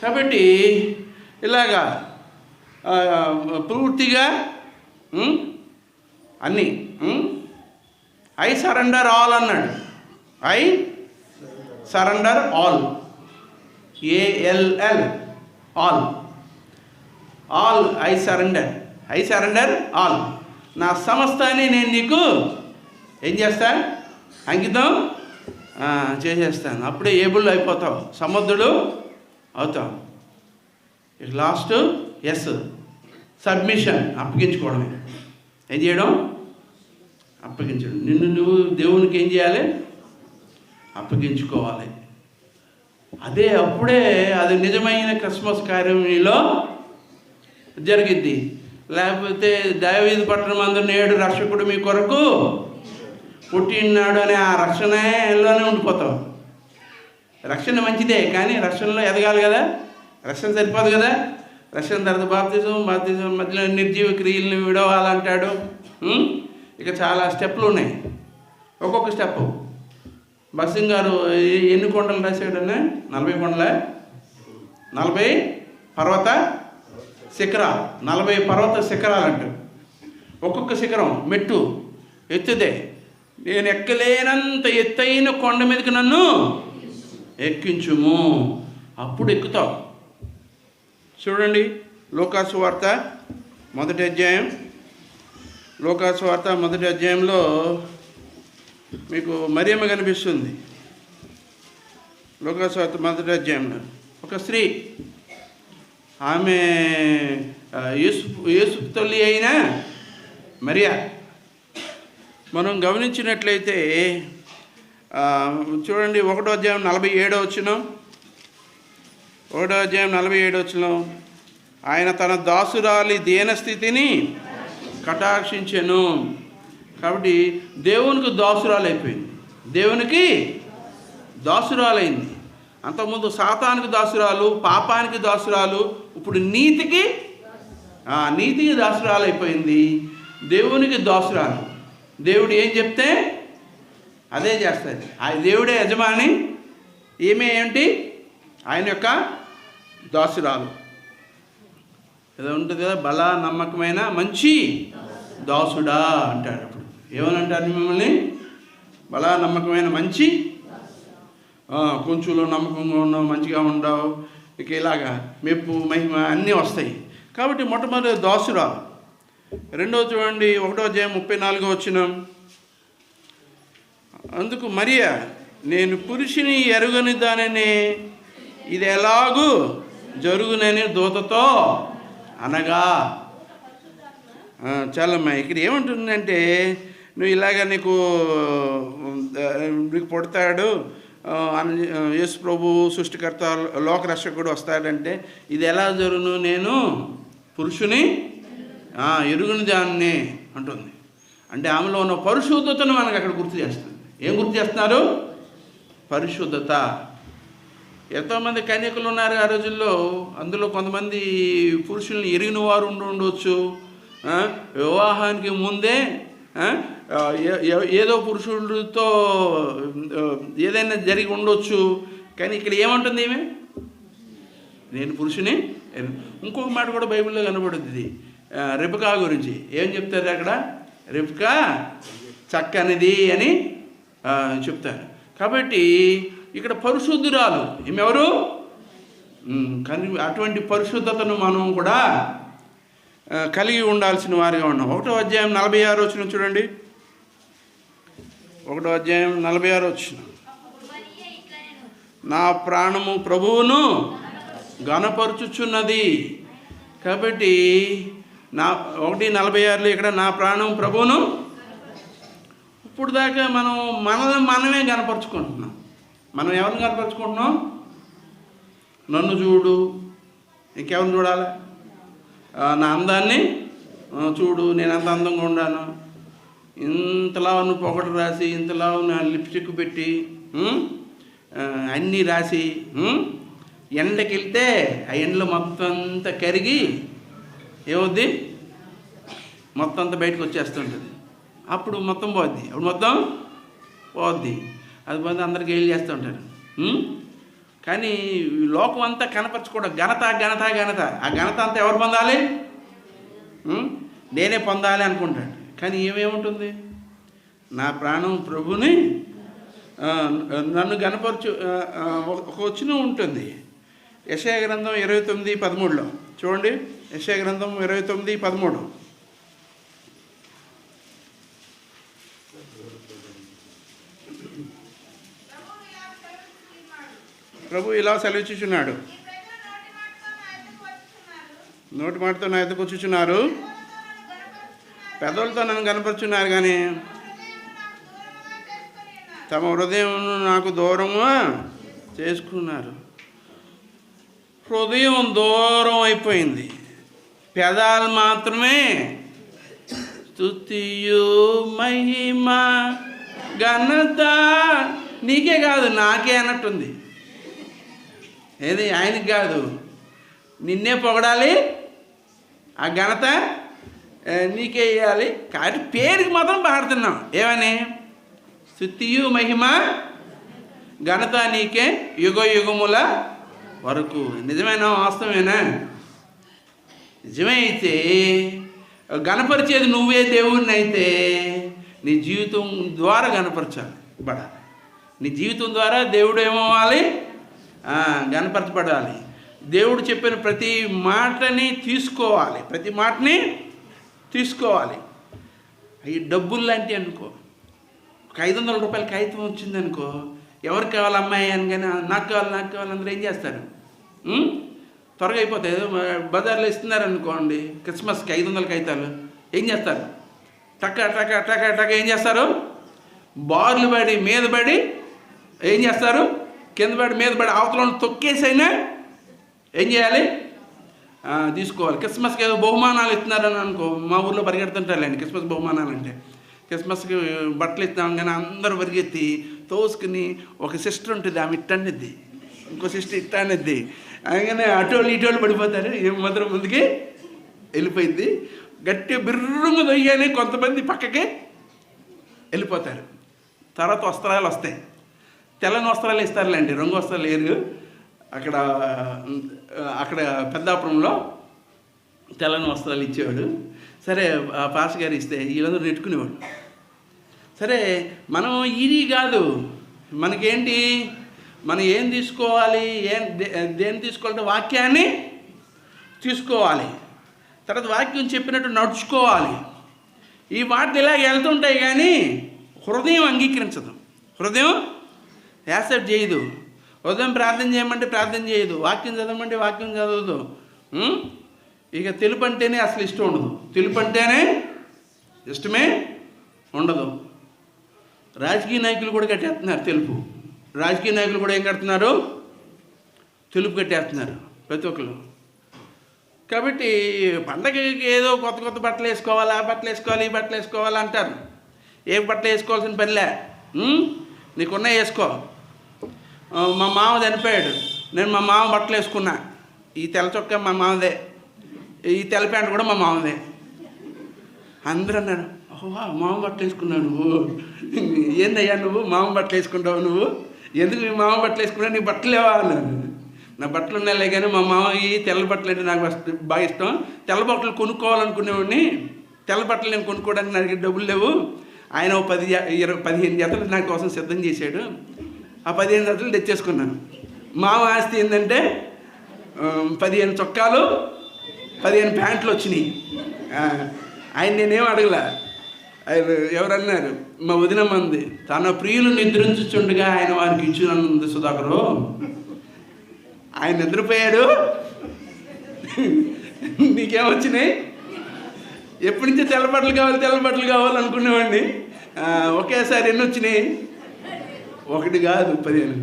కాబట్టి ఇలాగా పూర్తిగా అన్నీ ఐ సరెండర్ ఆల్ అన్నాడు. I surrender all, ALL all I surrender all. నా సమస్తాన్ని నేను నీకు ఏం చేస్తా? అంకితం చేసేస్తాను. అప్పుడే ఏబుల్ అయిపోతావు, సమర్థుడు అవుతావు. లాస్ట్ సబ్మిషన్, అప్పగించుకోవడమే. ఏం చేయడం? అప్పగించడం. నిన్ను నువ్వు దేవునికి ఏం చేయాలి? అప్పగించుకోవాలి. అప్పుడే అది నిజమైన క్రిస్మస్ కార్యం మీలో జరిగిద్ది. లేకపోతే దావీదు పట్టణమందు నేడు రక్షకుడు మీ కొరకు పుట్టినాడు అనే ఆ రక్షణలోనే ఉండిపోతాం. రక్షణ మంచిదే, కానీ రక్షణలో ఎదగాలి కదా. రక్షణ సరిపోదు కదా. రక్షణ తర్వాత బాప్తిజం మధ్యలో నిర్జీవ క్రియలను విడవాలంటాడు. ఇక చాలా స్టెప్పులు ఉన్నాయి. ఒక్కొక్క స్టెప్ బస్సింగ్ గారు ఎన్ని కొండలు రాశాడన్నా? 40 కొండలే, 40 పర్వత శిఖరాలు, 40 పర్వత శిఖరాలు అంటారు. ఒక్కొక్క శిఖరం మెట్టు ఎత్తుదే. నేను ఎక్కలేనంత ఎత్తైన కొండ మీదకి నన్ను ఎక్కించుము, అప్పుడు ఎక్కుతావు. చూడండి, లూకాసు వార్త 1వ అధ్యాయం. లూకాసు వార్త 1వ అధ్యాయంలో మీకు మరియమ్మ కనిపిస్తుంది. లూకాసు వార్త 1వ అధ్యాయంలో ఒక స్త్రీ, ఆమె యేసు తల్లి అయిన మరియా. మనం గమనించినట్లయితే చూడండి, 1వ అధ్యాయం 47వ వచనం. 1వ అధ్యాయం 47వ వచనం, ఆయన తన దాసురాలి దీనస్థితిని కటాక్షించెను. కాబట్టి దేవునికి దాసురాలు అయిపోయింది, దేవునికి దాసురాలైంది. అంతకుముందు సాతానికి దాసురాలు, పాపానికి దాసురాలు, ఇప్పుడు నీతికి దాసురాలు అయిపోయింది. దేవునికి దాసురాలు. దేవుడు ఏం చెప్తే అదే చేస్తుంది. ఆయన దేవుడే యజమాని, ఈమె ఏంటి? ఆయన యొక్క దాసురాలు. ఏదో ఉంటుంది కదా, బల నమ్మకమైన మంచి దాసుడా అంటాడు. అప్పుడు ఏమని అంటారు మిమ్మల్ని? బల నమ్మకమైన మంచి, కొంచెంలో నమ్మకంగా ఉన్నావు, మంచిగా ఉండవు, ఇక ఇలాగా మెప్పు మహిమ అన్నీ వస్తాయి. కాబట్టి మొట్టమొదటి దాసురాలు. రెండవ చూడండి, 1వ అధ్యాయం 34వ వచనం. అందుకు మరియా, నేను పురుషుని ఎరుగని దానిని ఇది ఎలాగూ జరుగునని దూతతో అనగా. చాలమ్మా, ఇక్కడ ఏముంటుందంటే, నువ్వు ఇలాగ నీకు పుడతాడు, యేసు ప్రభు సృష్టికర్త లోకరక్షకుడు వస్తాడంటే ఇది ఎలా జరుగును? నేను పురుషుని ఎరుగుని దాన్ని అంటుంది. అంటే ఆమెలో ఉన్న పరిశుద్ధతను మనకు అక్కడ గుర్తు చేస్తుంది. ఏం గుర్తు చేస్తున్నారు? పరిశుద్ధత. ఎంతోమంది కన్యకులు ఉన్నారు ఆ రోజుల్లో. అందులో కొంతమంది పురుషుల్ని ఎరిగిన వారు ఉండవచ్చు. వివాహానికి ముందే ఏదో పురుషుడితో ఏదైనా జరిగి ఉండొచ్చు. కానీ ఇక్కడ ఏమంటుంది ఏమే? నేను పురుషుని. ఇంకొక మాట కూడా బైబిల్లో కనబడుతుంది రెబెకా గురించి. ఏం చెప్తారు అక్కడ? రెబెకా చక్కనిది అని చెప్తారు. కాబట్టి ఇక్కడ పరిశుద్ధురాలు ఈమెవరు? కానీ అటువంటి పరిశుద్ధతను మనం కూడా కలిగి ఉండాల్సిన వారిగా ఉన్నాం. 1వ అధ్యాయం 46వ వచనం చూడండి. 1వ అధ్యాయం 46వ వచనం. నా ప్రాణము ప్రభువును గణపరుచుచున్నది. కాబట్టి 1:46లో ఇక్కడ నా ప్రాణం ప్రభువును. ఇప్పుడు దాకా మనమే కనపరుచుకుంటున్నాం. మనం ఎవరిని కనపరుచుకుంటున్నాం? నన్ను చూడు, ఇంకెవరిని చూడాలి? నా అందాన్ని చూడు, నేను అంత అందంగా ఉన్నాను, ఇంతలా నువ్వు పొగడు రాసి, ఇంతలా నా లిప్స్టిక్ పెట్టి అన్నీ రాసి ఎండకి వెళ్తే ఆ ఎండలో మొత్తం అంతా కరిగి ఏమవుద్ది? మొత్తం అంతా బయటకు వచ్చేస్తుంటుంది. అప్పుడు మొత్తం పోద్ది. అప్పుడు మొత్తం పోద్ది. అది పోతే అందరికి ఏం చేస్తూ ఉంటారు. కానీ లోకం అంతా కనపరచుకోవడం ఘనత ఘనత ఘనత. ఆ ఘనత అంతా ఎవరు పొందాలి? నేనే పొందాలి అనుకుంటాడు. కానీ ఏమేముంటుంది? నా ప్రాణం ప్రభుని నన్ను గణపరచు. ఒక వచనం ఉంటుంది యెషయా గ్రంథం 29:13లో చూడండి. యెషయా గ్రంథం 29:13. ప్రభు ఇలా సెలవిచ్చుచున్నాడు, నోటి మాటతో నా ఎద్దకు వచ్చుచున్నారు, పెదవులతో నన్ను కనపరుచున్నారు, కానీ తమ హృదయం నాకు దూరముగా చేసుకున్నారు. హృదయం దూరం అయిపోయింది, పెదాలు మాత్రమే స్తుతియు మహిమ ఘనత నీకే కాదు నాకే అన్నట్టుంది. ఏది ఆయనకి కాదు, నిన్నే పొగడాలి, ఆ ఘనత నీకే ఇవ్వాలి. కాబట్టి పేరుకి మాత్రం పాడుతున్నాం ఏమని, స్తుతియు మహిమ ఘనత నీకే యుగ యుగముల వరకు. నిజమేనా? వాస్తవమేనా? నిజమే అయితే గణపరిచేది నువ్వే దేవుణ్ణి అయితే నీ జీవితం ద్వారా గణపరచాలి పడాలి. నీ జీవితం ద్వారా దేవుడు ఏమవ్వాలి? గణపరచబడాలి. దేవుడు చెప్పిన ప్రతి మాటని తీసుకోవాలి, ప్రతి మాటని తీసుకోవాలి. అవి డబ్బులు లాంటివి అనుకో. ఒక 500 రూపాయల కాగితం వచ్చిందనుకో, ఎవరికి కావాలి అమ్మాయి అని కానీ నాకు కావాలి అందరూ ఏం చేస్తారు? త్వరగా అయిపోతాయి. బజార్లో ఇస్తున్నారనుకోండి క్రిస్మస్కి 500 కాగితాలు, ఏం చేస్తారు? టక టక టక టక ఏం చేస్తారు? బార్లు పడి మీద పడి ఏం చేస్తారు? కింద పడి మీద పడి అవతలను తొక్కేసైనా ఏం చేయాలి? తీసుకోవాలి. క్రిస్మస్కి ఏదో బహుమానాలు ఇస్తున్నారని అనుకో, మా ఊర్లో పరిగెడుతుంటారులేండి క్రిస్మస్ బహుమానాలు అంటే. క్రిస్మస్కి బట్టలు ఇస్తాం కానీ అందరూ పరిగెత్తి తోసుకుని, ఒక సిస్టర్ ఉంటుంది ఆమె ఇట్టనిద్ది, ఇంకో సిస్టర్ ఇట్టనిద్ది, అలాగనే అటోళ్ళు ఇటోళ్ళు పడిపోతారు. ఏం మాత్రం ముందుకి వెళ్ళిపోయింది. గట్టి బిర్రుగా దొయ్యాలి, కొంతమంది పక్కకి వెళ్ళిపోతారు. తర్వాత వస్త్రాలు వస్తాయి, తెల్లని వస్త్రాలు ఇస్తారులేండి, రంగు వస్త్రాలు లేరు. అక్కడ పెద్దాపురంలో తెల్లని వస్త్రాలు ఇచ్చేవాడు. సరే ఆ పాస్ గారు ఇస్తే వీళ్ళందరూ నెట్టుకునేవాడు. సరే మనం ఇది కాదు, మనకేంటి, మనం ఏం తీసుకోవాలి, దేన్ని తీసుకోవాలంటే వాక్యాన్ని తీసుకోవాలి. తర్వాత వాక్యం చెప్పినట్టు నడుచుకోవాలి. ఈ మాటలు ఇలా వెళ్తుంటాయి కానీ హృదయం అంగీకరించదు, హృదయం యాక్సెప్ట్ చేయదు. హృదయం ప్రార్థన చేయమంటే ప్రార్థన చేయదు, వాక్యం చదవమంటే వాక్యం చదవదు. ఇక తెలుపు అంటేనే అసలు ఇష్టం ఉండదు, తెలుపు అంటేనే ఇష్టమే ఉండదు. రాజకీయ నాయకులు కూడా కట్టేస్తున్నారు తెలుపు. రాజకీయ నాయకులు కూడా ఏం కడుతున్నారు? తెలుపు కట్టేస్తున్నారు ప్రతి ఒక్కరు. కాబట్టి పండగకి ఏదో కొత్త కొత్త బట్టలు వేసుకోవాలి, ఆ బట్టలు వేసుకోవాలి, ఈ బట్టలు వేసుకోవాలి అంటారు. ఏ బట్టలు వేసుకోవాల్సిన పనిలే, నీకున్నా వేసుకో. మా మామ చనిపోయాడు, నేను మా మామ బట్టలు వేసుకున్నా. ఈ తెల్ల చొక్కా మా మామదే, ఈ తెల్ల ప్యాంట్ కూడా మా మామదే. అందరూ అన్నారు, ఓహో మామ బట్టలు వేసుకున్నావు నువ్వు, ఏందయ్యా నువ్వు మామ బట్టలు వేసుకుంటావు, నువ్వు ఎందుకు మీ మామ బట్టలు వేసుకున్నావు, నీ బట్టలు లేవా అన్నాను. నా బట్టలు ఉన్నాయిలే కానీ మా మామ ఈ తెల్ల బట్టలు అంటే నాకు బాగా ఇష్టం. తెల్ల బట్టలు కొనుక్కోవాలనుకునేవాడిని, తెల్ల బట్టలు నేను కొనుక్కోవడానికి నాకు డబ్బులు లేవు. ఆయన 15 జతలు నా కోసం సిద్ధం చేశాడు. ఆ 15 జతలు తెచ్చేసుకున్నాను. మామ ఆస్తి ఏంటంటే 15 చొక్కాలు, 15 ప్యాంట్లు వచ్చినాయి. ఆయన నేనేం అడగలా. ఆయన ఎవరన్నారు, మా వదినమ్మంది, తన ప్రియులు నిద్రించుచుండగా ఆయన వారికి ఇచ్చినంది సుధాకరు. ఆయన నిద్రపోయాడు, నీకేమొచ్చినాయి? ఎప్పటి నుంచో తెల్ల బట్టలు కావాలి అనుకునేవాడిని. ఒకేసారి ఎన్ని వచ్చినాయి? 1 కాదు 15.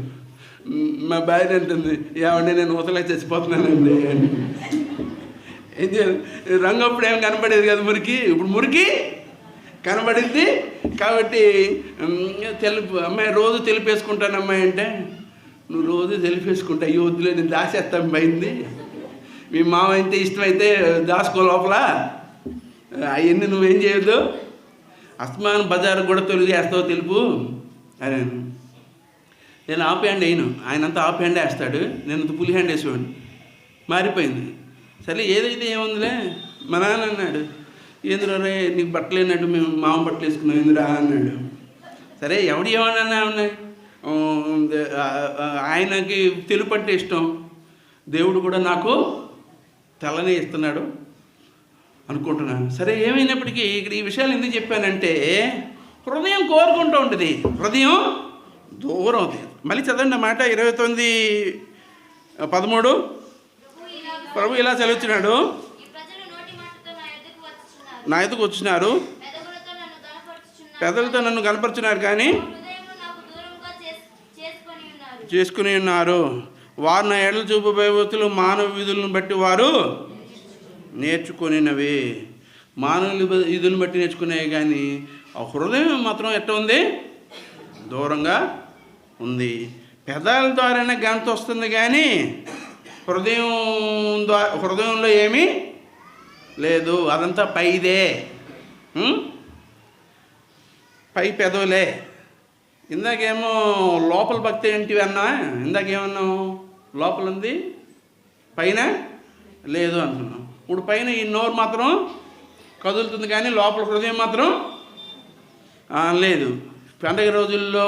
మా భార్య అంటుంది, ఏమండి నేను ఊతలే చచ్చిపోతున్నానండి. ఏం చేయాలి? రంగు అప్పుడు ఏం కనపడేది కదా మురికి, ఇప్పుడు మురికి కనబడింది. కాబట్టి తెలుపు అమ్మాయి రోజు తెలిపేసుకుంటాను అమ్మాయి అంటే, నువ్వు రోజు తెలిపేసుకుంటా, ఈ వద్దులే నేను దాచేస్తాం పోయింది. మీ మామ అయితే ఇష్టమైతే దాచుకో లోపల, అవన్నీ నువ్వేం చేయొద్దు, అస్మాన్ బజార్ కూడా తొలిగేస్తావు తెలుపు అని. నేను ఆఫ్ హ్యాండ్ వేయను, ఆయనంతా ఆఫ్ హ్యాండ్ వేస్తాడు, నేను అంత ఫుల్ హ్యాండ్ వేసేవాడిని. మారిపోయింది. సరే ఏదైతే ఏముందిలే. మా నాన్న అన్నాడు, ఏందిరా రే నీకు బట్టలు లేనట్టు మేము మామ బట్టలు వేసుకున్నాం ఏందిరా అన్నాడు. సరే ఎవడు ఏమన్నా ఉన్నాయి, ఆయనకి తెలుపు అంటే ఇష్టం, దేవుడు కూడా నాకు తెల్లనే ఇస్తున్నాడు అనుకుంటున్నాను. సరే ఏమైనప్పటికీ ఇక్కడ ఈ విషయాలు ఎందుకు చెప్పానంటే, హృదయం కోరుకుంటూ ఉంటుంది, హృదయం దూరం అవుతుంది. మళ్ళీ చదవండి మాట 29:13. ప్రభు ఇలా సెలవుచ్చినాడు, నా ఎదుకు వచ్చినారు, పెదలతో నన్ను కనపరుచున్నారు కానీ చేసుకుని ఉన్నారు. వారు నా ఎడల చూపు భయభక్తులు మానవ విధులను బట్టి వారు నేర్చుకొనినవి. మానవుల విధులను బట్టి నేర్చుకునేవి, కానీ ఆ హృదయం మాత్రం ఎట్ట ఉంది? దూరంగా ఉంది. పెదాల ద్వారానే గంత వస్తుంది, కానీ హృదయంలో ఏమీ లేదు. అదంతా పైదే, పై పెదవులే. ఇందాకేమో లోపల భక్తి ఏంటివి అన్నా, ఇందాకేమన్నావు? లోపల ఉంది, పైన లేదు అంటున్నాం. ఇప్పుడు పైన ఈ నోరు మాత్రం కదులుతుంది, కానీ లోపల హృదయం మాత్రం లేదు. పండగ రోజుల్లో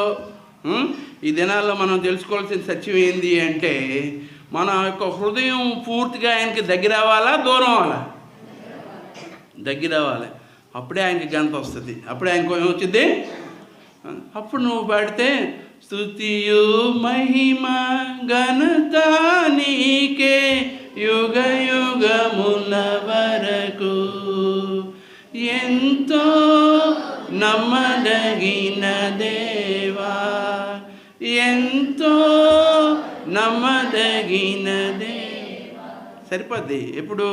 ఈ దినాల్లో మనం తెలుసుకోవాల్సిన సత్యం ఏంది అంటే, మన యొక్క హృదయం పూర్తిగా ఆయనకి దగ్గర అవ్వాలా, దూరం అవ్వాలా? దగ్గర అవ్వాలి. అప్పుడే ఆయనకి గంత వస్తుంది, అప్పుడే ఆయనకు ఏమొచ్చింది? అప్పుడు నువ్వు పాడితే స్తుతియు మహిమ ఘనత నీకే యుగ యుగముల వరకు, ఎంతో నమ్మదగిన దేవా, ఎంతో నమ్మదగిన దేవా. సరిపోద్ది. ఎప్పుడు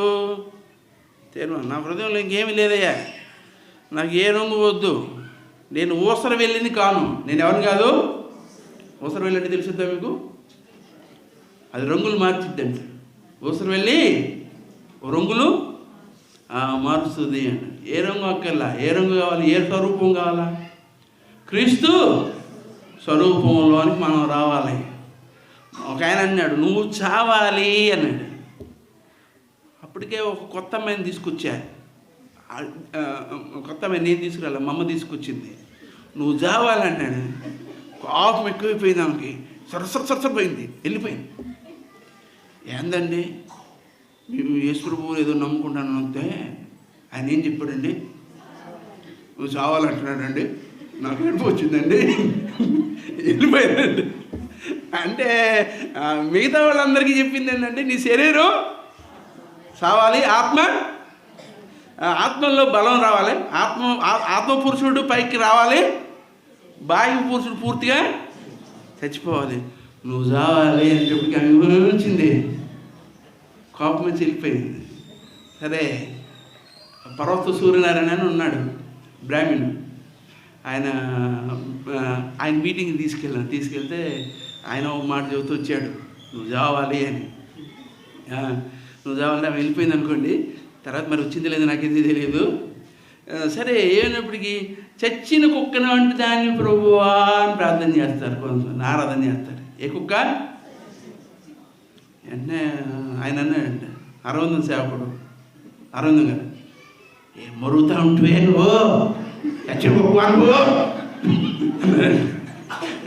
నా హృదయంలో ఇంకేమీ లేదయ్యా, నాకు ఏ రంగు వద్దు, నేను ఊసర వెళ్ళింది కాను. నేను ఎవరిని కాదు? ఊసర వెళ్ళండి తెలుసుద్దా మీకు? అది రంగులు మార్చిద్దండి. ఊసర వెళ్ళి రంగులు మారుస్తుంది అంట. ఏ రంగు అక్కర్లా. ఏ రంగు కావాలి? ఏ స్వరూపం కావాలా? క్రీస్తు స్వరూపంలోనికి మనం రావాలి. ఒక ఆయన అన్నాడు, నువ్వు చావాలి అన్నాడు. అప్పటికే ఒక కొత్త అమ్మాయిని తీసుకొచ్చా. కొత్త అమ్మాయి నేను తీసుకురాలి, మా అమ్మ తీసుకొచ్చింది. నువ్వు చావాలన్నాడు. కోపం ఎక్కువైపోయింది ఆమెకి. సరసరసరసపోయింది, వెళ్ళిపోయింది. ఏందండి మేము యేసుప్రభువుని ఏదో నమ్ముకుంటాను అంతే, ఆయన ఏం చెప్పాడండి? నువ్వు చావాలంటున్నాడండి. నాకు ఏడుపు వచ్చిందండి, వెళ్ళిపోయిందండి. అంటే మిగతా వాళ్ళందరికీ చెప్పింది ఏంటంటే, నీ శరీరం చావాలి, ఆత్మలో బలం రావాలి, ఆత్మపురుషుడు పైకి రావాలి, బాహ్య పురుషుడు పూర్తిగా చచ్చిపోవాలి. నువ్వు చావాలి అని చెప్పి అనిపించింది. కోపం వచ్చి వెళ్ళిపోయింది. సరే, పర్వత సూర్యనారాయణ అని ఉన్నాడు, బ్రాహ్మణుడు. ఆయన మీటింగ్కి తీసుకెళ్తే ఆయన ఒక మాట చెబుతూ వచ్చాడు, నువ్వు చావాలి అని. నువ్వు చావాలంటే ఆమె వెళ్ళిపోయింది అనుకోండి. తర్వాత మరి వచ్చింది లేదు, నాకేది తెలియదు. సరే, ఏమైనప్పటికీ చచ్చిన కుక్కను అంటే దాన్ని ప్రభువా అని ప్రార్థన చేస్తారు, కొంచెం ఆరాధన చేస్తారు. ఏ కుక్క? వెంటనే ఆయన అన్నాడంట, అరవిందం సేవకుడు, అరవిందం గారు, ఏం మరుగుతూ ఉంటువే నువ్వు, చచ్చిన కుక్క నువ్వు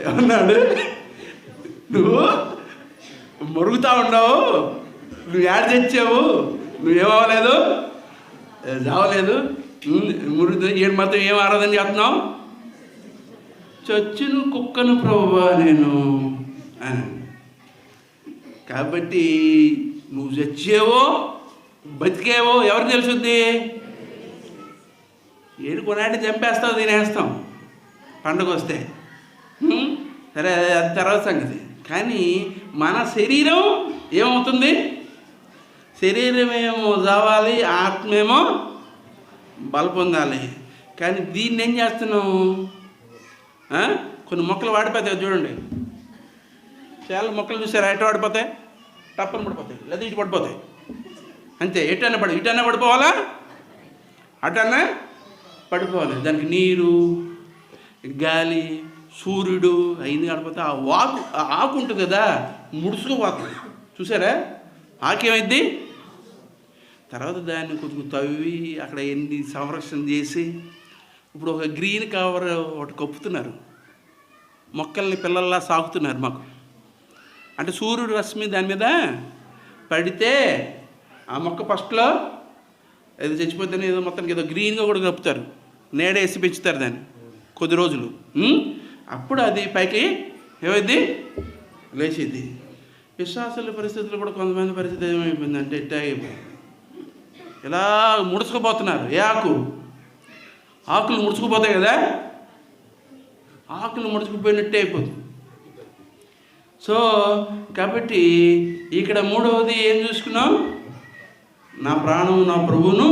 ఏమన్నాడు? నువ్వు మరుగుతూ ఉండవు, నువ్వు ఏడ తెచ్చావు, నువ్వేమవ్వలేదు, చావలేదు, మురుగు ఏడు మాత్రం ఏం ఆరాధన చేస్తున్నావు? చచ్చిన కుక్కను ప్రభువా నేను అని. కాబట్టి నువ్వు చచ్చేవో బతికేవో ఎవరు తెలుసుద్ది? ఏడు కొనాటి చంపేస్తావు, తినేస్తాం పండుగ వస్తే, సరే అది తర్వాత సంగతి. కానీ మన శరీరం ఏమవుతుంది? శరీరమేమో చావాలి, ఆత్మేమో బల పొందాలి. కానీ దీన్ని ఏం చేస్తున్నావు? కొన్ని మొక్కలు వాడిపోతాయి చూడండి, చాలా మొక్కలు చూసారా, ఎటు వాడిపోతాయి? టప్పని పడిపోతాయి, లేదా ఇటు పడిపోతాయి, అంతే. ఇటన్నా పడిపోవాలా, అటన్నా పడిపోవాలి. దానికి నీరు, గాలి, సూర్యుడు అయింది పడిపోతే ఆ ఆకు ఉంటుంది కదా, ముడుచుకుపోతుంది. చూసారా? ఆకేమైంది? తర్వాత దాన్ని కొంచెం తవ్వి అక్కడ ఎన్ని సంరక్షణ చేసి ఇప్పుడు ఒక గ్రీన్ కవర్ ఒకటి కప్పుతున్నారు, మొక్కల్ని పిల్లల్లా సాగుతున్నారు మాకు. అంటే సూర్యుడు రశ్మి దాని మీద పడితే ఆ మొక్క ఫస్ట్లో ఏదో చచ్చిపోతేనే ఏదో మొత్తానికి ఏదో గ్రీన్గా కూడా కప్పుతారు, నీడేసి పెంచుతారు దాన్ని కొద్ది రోజులు. అప్పుడు అది పైకి ఏమైంది? లేచిద్ది. విశ్వాసాల పరిస్థితులు కూడా కొంతమంది పరిస్థితి ఏమైపోయిందంటే ఇట్లా అయిపోయింది, ఇలా ముడుచుకుపోతున్నారు. ఏ ఆకులు ముడుచుకుపోతాయి కదా, ఆకులు ముడుచుకుపోయినట్టే అయిపోతుంది. సో కాబట్టి ఇక్కడ మూడవది ఏం చూసుకున్నాం? నా ప్రాణం నా ప్రభువును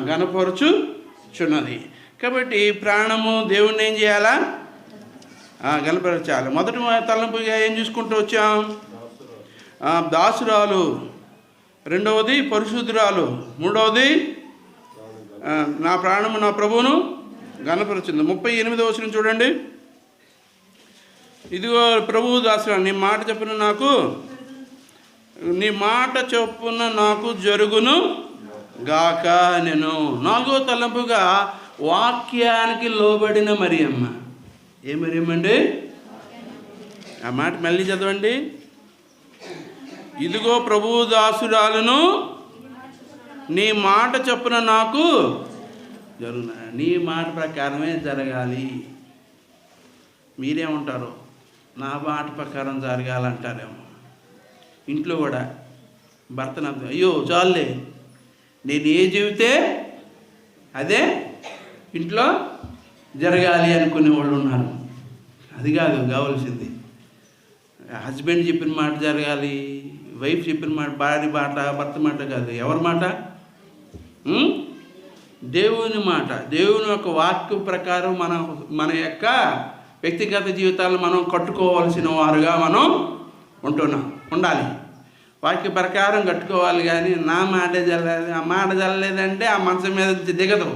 గనపరచుచున్నది. కాబట్టి ప్రాణము దేవుణ్ణి ఏం చేయాలా? గనపరచాలి. మొదటి తలంపుగా ఏం చూసుకుంటూ వచ్చాం? దాసురాలు, రెండవది పరిశుద్ధురాలు, మూడవది నా ప్రాణము నా ప్రభువును గనపరచుంది. 38వ వచనం చూడండి. ఇదిగో ప్రభువు దాసురాలు, నీ మాట చొప్పున నాకు జరుగును గాక నేను. 4వ తలంపుగా వాక్యానికి లోబడిన మరియమ్మ. ఏ మరియమ్మ అండి? ఆ మాట మళ్ళీ చదవండి. ఇదిగో ప్రభువు దాసురాలను, నీ మాట చొప్పున నాకు జరుగున. నీ మాట ప్రకారమే జరగాలి. మీరేమంటారు? నా మాట ప్రకారం జరగాలంటారేమో. ఇంట్లో కూడా భర్తను అయ్యో చాలులే, నేను ఏ చెబితే అదే ఇంట్లో జరగాలి అనుకునే వాళ్ళు ఉన్నారు. అది కాదు కావాల్సింది. హస్బెండ్ చెప్పిన మాట జరగాలి, వైఫ్ చెప్పిన మాట, భార్య మాట, భర్త మాట కాదు. ఎవరి మాట? దేవుని మాట. దేవుని యొక్క వాక్యం ప్రకారం మన యొక్క వ్యక్తిగత జీవితాలను మనం కట్టుకోవాల్సిన వారుగా మనం ఉండాలి. వాక్య ప్రకారం కట్టుకోవాలి. కానీ నా మాట జరలేదు, ఆ మాట జరలేదంటే ఆ మంచం మీద దిగదు.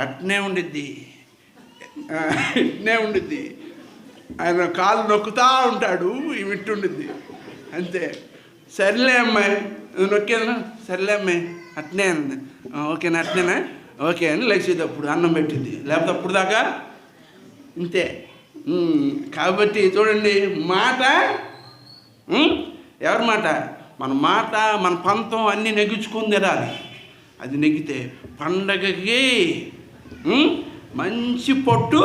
అట్నే ఉండిద్ది. ఆయన కాళ్ళు నొక్కుతా ఉంటాడు, వింటుండిద్ది అంతే. సర్లే అమ్మాయి, నొక్కేదా? సర్లే అమ్మాయి అట్నే అంది. ఓకేనా? అట్నేనా? ఓకే అని లేచేటప్పుడు అన్నం పెట్టింది. లేకపోతే అప్పుడు దాకా ఇంతే. కాబట్టి చూడండి, మాట ఎవరి మాట? మన మాట, మన పంతం అన్నీ నెగ్గించుకొని తిరాలి. అది నెగ్గితే పండగకి మంచి పొట్టు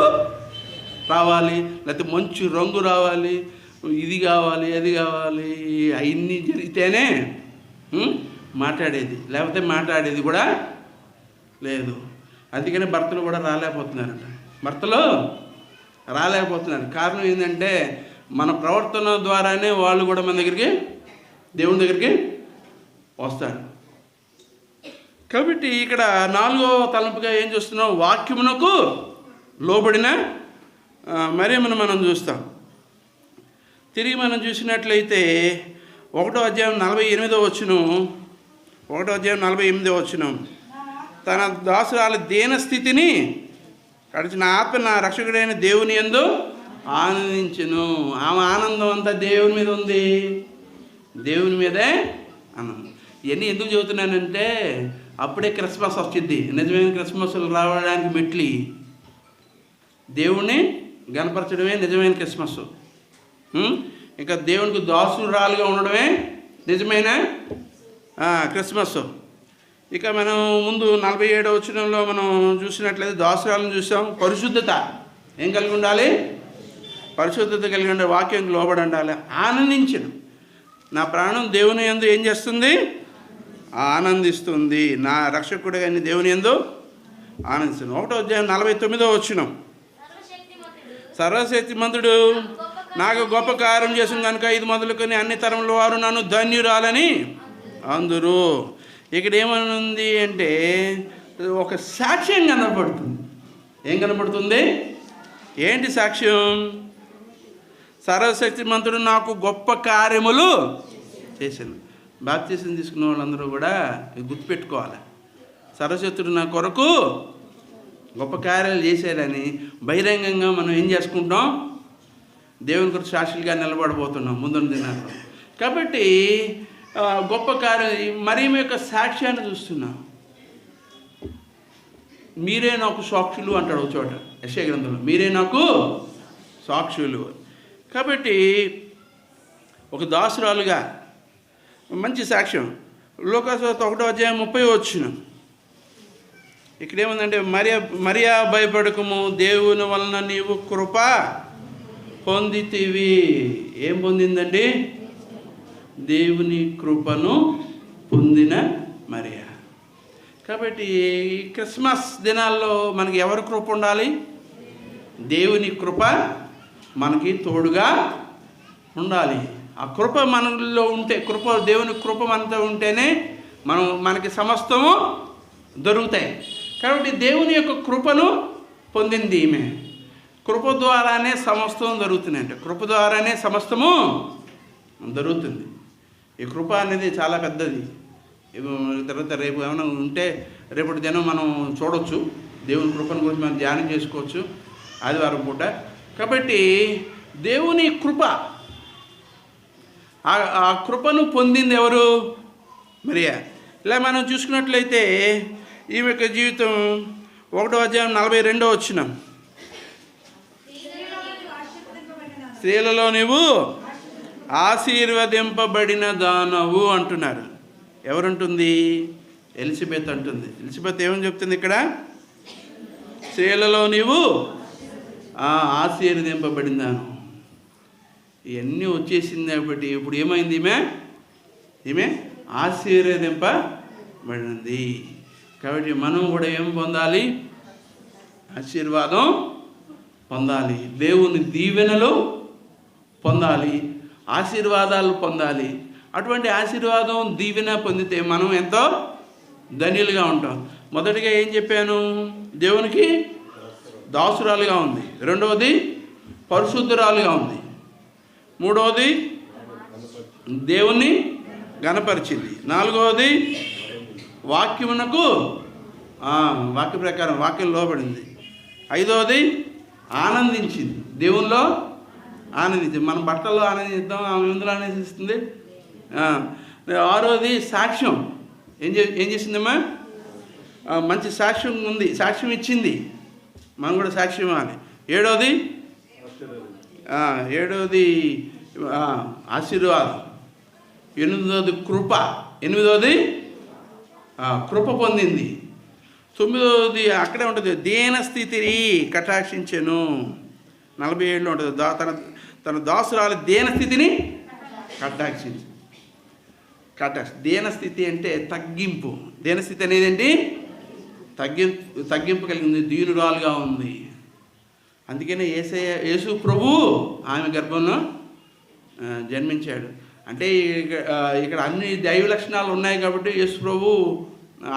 రావాలి, లేకపోతే మంచి రంగు రావాలి, ఇది కావాలి అది కావాలి, అవన్నీ జరిగితేనే మాట్లాడేది. లేకపోతే మాట్లాడేది కూడా లేదు. అందుకని భర్తలు కూడా రాలేకపోతున్నారంట. కారణం ఏంటంటే మన ప్రవర్తన ద్వారానే వాళ్ళు కూడా మన దగ్గరికి, దేవుని దగ్గరికి వస్తారు. కాబట్టి ఇక్కడ 4వ తలంపుగా ఏం చూస్తున్నాం? వాక్యమునకు లోబడిన మరియమ్మను మనం చూస్తాం. తిరిగి మనం చూసినట్లయితే 1వ అధ్యాయం 48వ వచనం, తన దాసురాల దీన స్థితిని గడిచిన ఆత్మ నా రక్షకుడైన దేవుని యందు ఆనందించును. ఆమె ఆనందం అంతా దేవుని మీద ఉంది. దేవుని మీదే ఆనందం. ఇవన్నీ ఎందుకు చెబుతున్నానంటే అప్పుడే క్రిస్మస్ వచ్చింది. నిజమైన క్రిస్మస్లు రావడానికి మెట్లి దేవుణ్ణి గణపరచడమే నిజమైన క్రిస్మస్. ఇంకా దేవునికి దాసురాలుగా ఉండడమే నిజమైన క్రిస్మస్. ఇక మనం ముందు 47వ వచనంలో మనం చూసినట్లయితే దాసురాలను చూసాం. పరిశుద్ధత ఏం కలిగి ఉండాలి? పరిశుద్ధత కలిగి ఉండాలి. వాక్యం లోబడి ఉండాలి. ఆనందించను. నా ప్రాణం దేవుని యందు ఏం చేస్తుంది? ఆనందిస్తుంది. నా రక్షకుడిగా దేవుని యందు ఆనందిస్తుంది. 1వ అధ్యాయం 49వ వచనం, సర్వశక్తిమంతుడు నాకు గొప్ప కార్యం చేసింది కనుక ఇది మొదలుకొని అన్ని తరముల వారు నన్ను ధన్యురాలని అందరూ. ఇక్కడ ఏమనుంది అంటే ఒక సాక్ష్యం కనపడుతుంది. ఏం కనపడుతుంది? ఏంటి సాక్ష్యం? సర్వశక్తిమంతుడు నాకు గొప్ప కార్యములు చేశాను. బాప్తిసం తీసుకున్న వాళ్ళందరూ కూడా గుర్తుపెట్టుకోవాలి. సర్వశక్తుడు నా కొరకు గొప్ప కార్యాలు చేశారని బహిరంగంగా మనం ఏం చేసుకుంటాం? దేవుని కొరకు సాక్షులుగా నిలబడబోతున్నాం ముందున్న దినాల్లో. కాబట్టి గొప్ప కార్యం మరియమ్మ యొక్క సాక్ష్యాన్ని చూస్తున్నాం. మీరే నాకు సాక్షులు అంటాడు ఒక చోట యెషయా గ్రంథంలో, మీరే నాకు సాక్షులు. కాబట్టి ఒక దాసురాలుగా మంచి సాక్ష్యం. లోకాసువార్త 1వ అధ్యాయం 30వ వచనం, ఇక్కడ ఏముందంటే మరియా భయపడకము, దేవుని వలన నీవు కృప పొందితివి. ఏం పొందిందండి? దేవుని కృపను పొందిన మరియా. కాబట్టి క్రిస్మస్ దినాల్లో మనకి ఎవరి కృప ఉండాలి? దేవుని కృప మనకి తోడుగా ఉండాలి. ఆ కృప మనలో ఉంటే, దేవుని కృప మనతో ఉంటేనే మనకి సమస్తము దొరుకుతాయి. కాబట్టి దేవుని యొక్క కృపను పొందింది ఈమె. కృప ద్వారానే సమస్తం దొరుకుతున్నాయంట. కృప ద్వారానే సమస్తము దొరుకుతుంది. ఈ కృప అనేది చాలా పెద్దది. తర్వాత రేపు ఏమైనా ఉంటే రేపటి దినం మనం చూడవచ్చు. దేవుని కృపను గురించి మనం ధ్యానం చేసుకోవచ్చు ఆదివారం పూట. కాబట్టి దేవుని కృప, ఆ కృపను పొందింది ఎవరు? మరియా. ఇలా మనం చూసుకున్నట్లయితే ఈమె యొక్క జీవితం 1వ అధ్యాయం 42వ వచనం, స్త్రీలలో నీవు ఆశీర్వదింపబడిన దానవు అంటున్నారు. ఎవరుంటుంది? ఎలిజబెత్ అంటుంది. ఎలిజబెత్ ఏమని చెప్తుంది ఇక్కడ? స్త్రీలలో నీవు ఆశీర్వదింపబడిందాను. ఇవన్నీ వచ్చేసింది కాబట్టి ఇప్పుడు ఏమైంది? ఈమె ఆశీర్వదింపబడింది. కాబట్టి మనం కూడా ఏం పొందాలి? ఆశీర్వాదం పొందాలి, దేవుని దీవెనలు పొందాలి, ఆశీర్వాదాలు పొందాలి. అటువంటి ఆశీర్వాదం దీవెన పొందితే మనం ఎంతో ధన్యులుగా ఉంటాం. మొదటిగా ఏం చెప్పాను? దేవునికి దాసురాలుగా ఉంది. రెండవది పరిశుద్ధురాలుగా ఉంది. మూడవది దేవుణ్ణి గణపరిచింది. నాలుగవది వాక్యమునకు వాక్య ప్రకారం వాక్యం లోబడింది. ఐదవది ఆనందించింది, దేవునిలో ఆనందించింది. మన బట్టల్లో ఆనందిద్దాం, ఆమె ఎందులో ఆనందిస్తుంది. ఆరోది సాక్ష్యం. ఏం చేసిందమ్మా? మంచి సాక్ష్యం ఉంది, సాక్ష్యం ఇచ్చింది. మనం కూడా సాక్ష్యం ఇవ్వాలి. ఏడవది ఆశీర్వాదం. ఎనిమిదవది కృప. కృప పొందింది. 9వది అక్కడే ఉంటుంది, దీనస్థితిని కటాక్షించెను. 47లో ఉంటుంది, తన దాసురాలి దీనస్థితిని కటాక్షించు. దీనస్థితి అంటే తగ్గింపు. దీనస్థితి అనేది ఏంటి? తగ్గింపు కలిగింది, దీనురాలుగా ఉంది. అందుకనే యేసు ప్రభు ఆమె గర్భంలో జన్మించాడు. అంటే ఇక్కడ అన్ని దైవ లక్షణాలు ఉన్నాయి కాబట్టి యేసు ప్రభు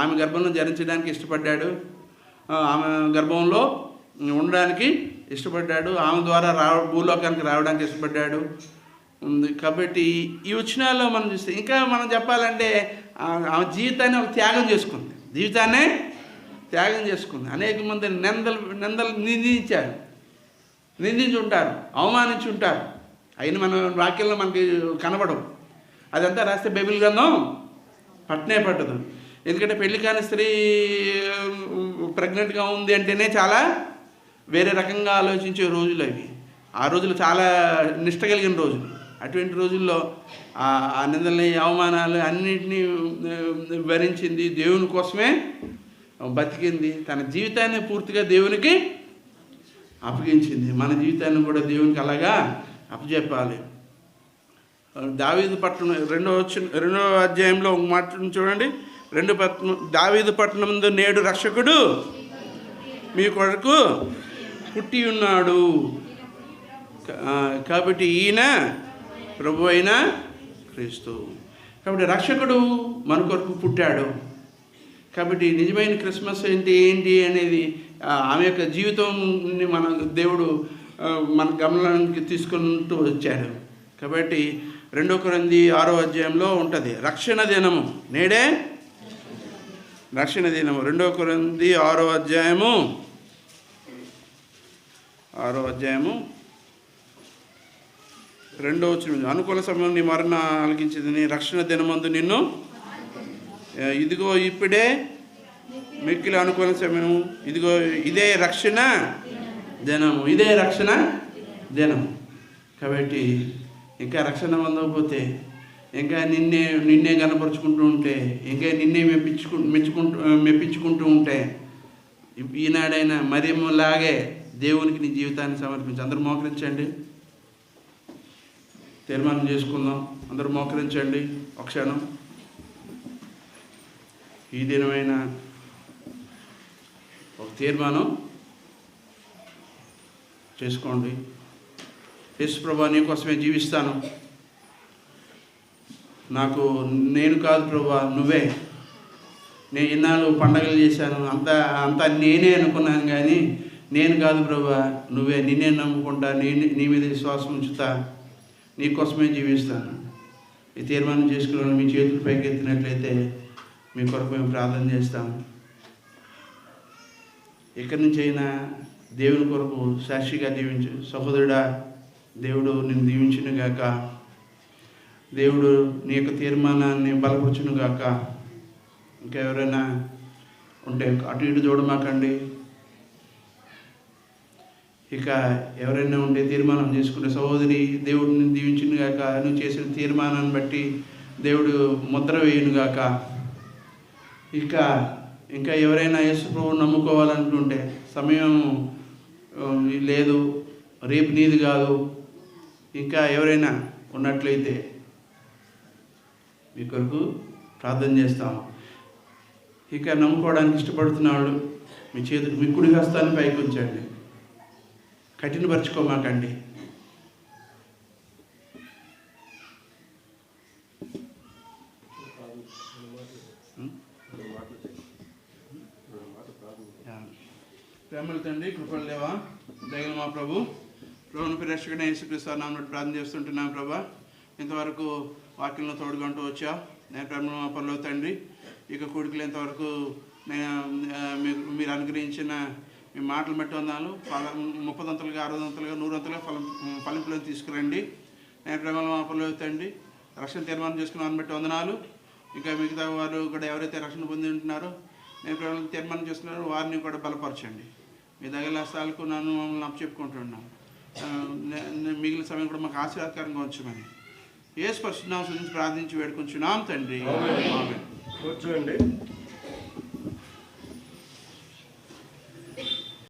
ఆమె గర్భంలో జరించడానికి ఇష్టపడ్డాడు, ఆమె గర్భంలో ఉండడానికి ఇష్టపడ్డాడు, ఆమె ద్వారా భూలోకానికి రావడానికి ఇష్టపడ్డాడు. కాబట్టి ఈ వచనాల్లో మనం చూస్తే ఇంకా మనం చెప్పాలంటే ఆమె జీవితాన్ని ఒక త్యాగం చేసుకుంది. అనేక మంది నిందలు నిందించి ఉంటారు, అవమానించి ఉంటారు. అయిన మన వాక్యంలో మనకి కనబడవు. అదంతా రాస్తే బైబిల్ గ్రంథం పట్టనే పట్టదు. ఎందుకంటే పెళ్లి కాని స్త్రీ ప్రెగ్నెంట్గా ఉంది అంటేనే చాలా వేరే రకంగా ఆలోచించే రోజులు అవి. ఆ రోజులు చాలా నిష్ట కలిగిన రోజులు. అటువంటి రోజుల్లో ఆ నిందల్ని, అవమానాలు అన్నింటినీ భరించింది, దేవుని కోసమే బతికింది, తన జీవితాన్ని పూర్తిగా దేవునికి అప్పగించింది. మన జీవితాన్ని కూడా దేవునికి అలాగా అప్పచెప్పాలి. దావీదు పట్టణం 2వ అధ్యాయంలో ఒక మాట చూడండి. 2 దావీదు పట్టణం ముందు నేడు రక్షకుడు మీ కొరకు పుట్టి ఉన్నాడు. కాబట్టి ఈయన ప్రభు అయిన క్రీస్తు. కాబట్టి రక్షకుడు మన కొరకు పుట్టాడు. కాబట్టి నిజమైన క్రిస్మస్ ఏంటి అనేది ఆమె యొక్క జీవితాన్ని మన దేవుడు మన గమనానికి తీసుకుంటూ వచ్చాడు. కాబట్టి 2 కొరింథీ 6వ అధ్యాయంలో ఉంటుంది రక్షణ దినము. నేడే రక్షణ దినము. 2 కొరింథీ 6వ అధ్యాయము 2వ వచనం, అనుకూల సమయం నీ మరణ ఆలకించింది, రక్షణ దినమందు నిన్ను ఇదిగో ఇప్పుడే మిక్కిలి అనుకూల సమయం, ఇదిగో ఇదే రక్షణ దినము. కాబట్టి ఇంకా రక్షణ పొందకపోతే, ఇంకా నిన్నే కనపరుచుకుంటూ ఉంటే, ఇంకా నిన్నే మెప్పించుకుంటూ ఉంటే, ఈనాడైనా మరియమ్మలాగే దేవునికి నీ జీవితాన్ని సమర్పించి. అందరూ మోకరించండి, తీర్మానం చేసుకుందాం. అందరూ మోకరించండి ఒక క్షణం. ఈ దినమైన ఒక తీర్మానం చేసుకోండి. యేసు ప్రభా నీ కోసమే జీవిస్తాను, నాకు నేను కాదు ప్రభా నువ్వే, నేను ఇన్నాళ్ళు పండగలు చేశాను అంతా నేనే అనుకున్నాను, కానీ నేను కాదు ప్రభా నువ్వే, నిన్నే నమ్ముకుంటా, నీ మీద విశ్వాసం ఉంచుతా, నీ కోసమే జీవిస్తాను. ఈ తీర్మానం చేసుకున్న మీ చేతులు పైకి ఎత్తినట్లయితే మీ కొరకు మేము ప్రార్థన చేస్తాము. ఎక్కడి నుంచి అయినా దేవుని కొరకు సాక్షిగా జీవించు సహోదరుడా, దేవుడు నిన్ను దీవించును గాక, దేవుడు నీ యొక్క తీర్మానాన్ని బలపరచును గాక. ఇంకా ఎవరైనా ఉంటే అటు ఇటు చూడమాకండి. ఇక ఎవరైనా ఉంటే తీర్మానం చేసుకునే సహోదరి, దేవుడు నిన్ను దీవించును గాక, నువ్వు చేసిన తీర్మానాన్ని బట్టి దేవుడు ముద్ర వేయును గాక. ఇంకా ఎవరైనా యేసు ప్రభువును నమ్ముకోవాలనుకుంటే సమయం లేదు, రేపు నీది కాదు, ఇంకా ఎవరైనా ఉన్నట్లయితే మీ కొరకు ప్రార్థన చేస్తాము. ఇక నమ్ముకోవడానికి ఇష్టపడుతున్న వాళ్ళు మీ చేతులు మీ కుడి హస్తాన్ని పైకి ఉంచండి, కఠినపరచుకోమాకండి. ప్రేమల తండ్రి, కృపల దేవా, దయగల మా ప్రభు, ప్రభుని పరిరక్షకుడైన యేసుక్రీస్తు నామమున ప్రార్థన చేస్తుంటున్నాను ప్రభా. ఇంతవరకు వాక్యంలో తోడుకుంటూ వచ్చా. నేను ప్రేమ మా పనులు తండ్రి, ఇక కూడికలు ఇంతవరకు మీరు అనుగ్రహించిన మీ మాటలు బట్టి వందాలు 30 అంతలుగా 60 అంతలుగా 100 అంతలుగా ఫలింపులను తీసుకురండి. నేను ప్రేమలో మా పనులు తండ్రి, రక్షణ తీర్మానం చేసుకున్న వారిని బట్టి వందనాలు. ఇంకా మిగతా వారు కూడా ఎవరైతే రక్షణ పొంది ఉంటున్నారో నేను ప్రేమలో తీర్మానం చేసుకున్నారో వారిని కూడా బలపరచండి. మీ దగ్గర హస్తాలకు మమ్మల్ని అప్పచెప్పుకుంటున్నాను. మిగిలిన సమయం కూడా మాకు ఆశీర్వాదకరంగా ఉంచమని యేసు పరిశుద్ధ నామమున ప్రార్థించి వేడుకొంచున్నాం తండ్రి. ఆమేన్. కూర్చోండి.